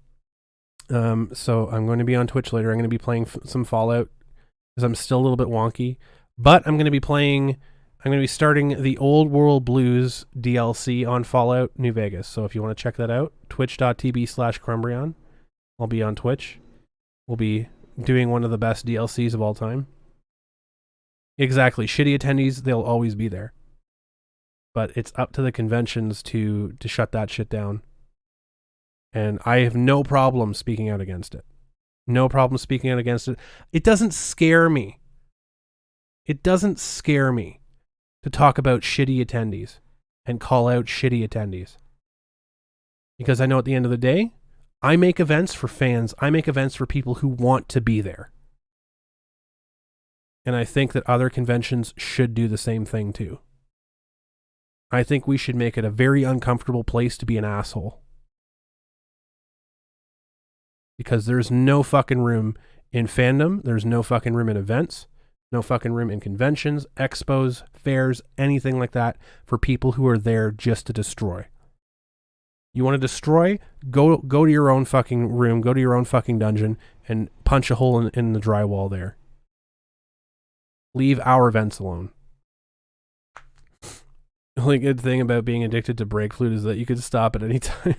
So I'm going to be on Twitch later. I'm going to be playing some Fallout because I'm still a little bit wonky, but I'm going to be starting the Old World Blues DLC on Fallout New Vegas. So if you want to check that out, twitch.tv/Crumbrion. I'll be on Twitch. We'll be doing one of the best DLCs of all time. Exactly. Shitty attendees, they'll always be there. But it's up to the conventions to shut that shit down. And I have no problem speaking out against it. No problem speaking out against it. It doesn't scare me. It doesn't scare me to talk about shitty attendees and call out shitty attendees. Because I know at the end of the day, I make events for fans. I make events for people who want to be there. And I think that other conventions should do the same thing too. I think we should make it a very uncomfortable place to be an asshole. Because there's no fucking room in fandom. There's no fucking room in events. No fucking room in conventions, expos, fairs, anything like that for people who are there just to destroy. You want to destroy? Go to your own fucking room. Go to your own fucking dungeon and punch a hole in the drywall there. Leave our events alone. The only good thing about being addicted to break flute is that you could stop at any time.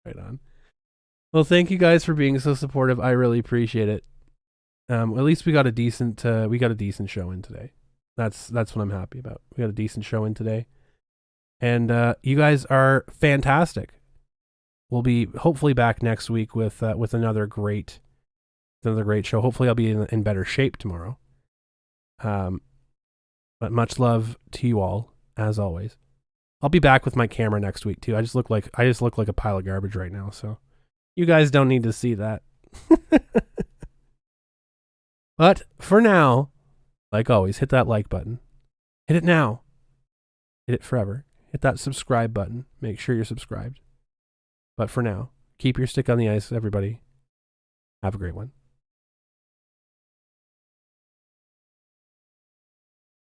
Right on. Well, thank you guys for being so supportive. I really appreciate it. At least we got a decent show in today. That's what I'm happy about. We got a decent show in today. And you guys are fantastic. We'll be hopefully back next week with another great show. Hopefully I'll be in better shape tomorrow. But much love to you all, as always. I'll be back with my camera next week too. I just look like a pile of garbage right now, so you guys don't need to see that. But for now, like always, hit that like button. Hit it now. Hit it forever. Hit that subscribe button. Make sure you're subscribed. But for now, keep your stick on the ice, everybody. Have a great one.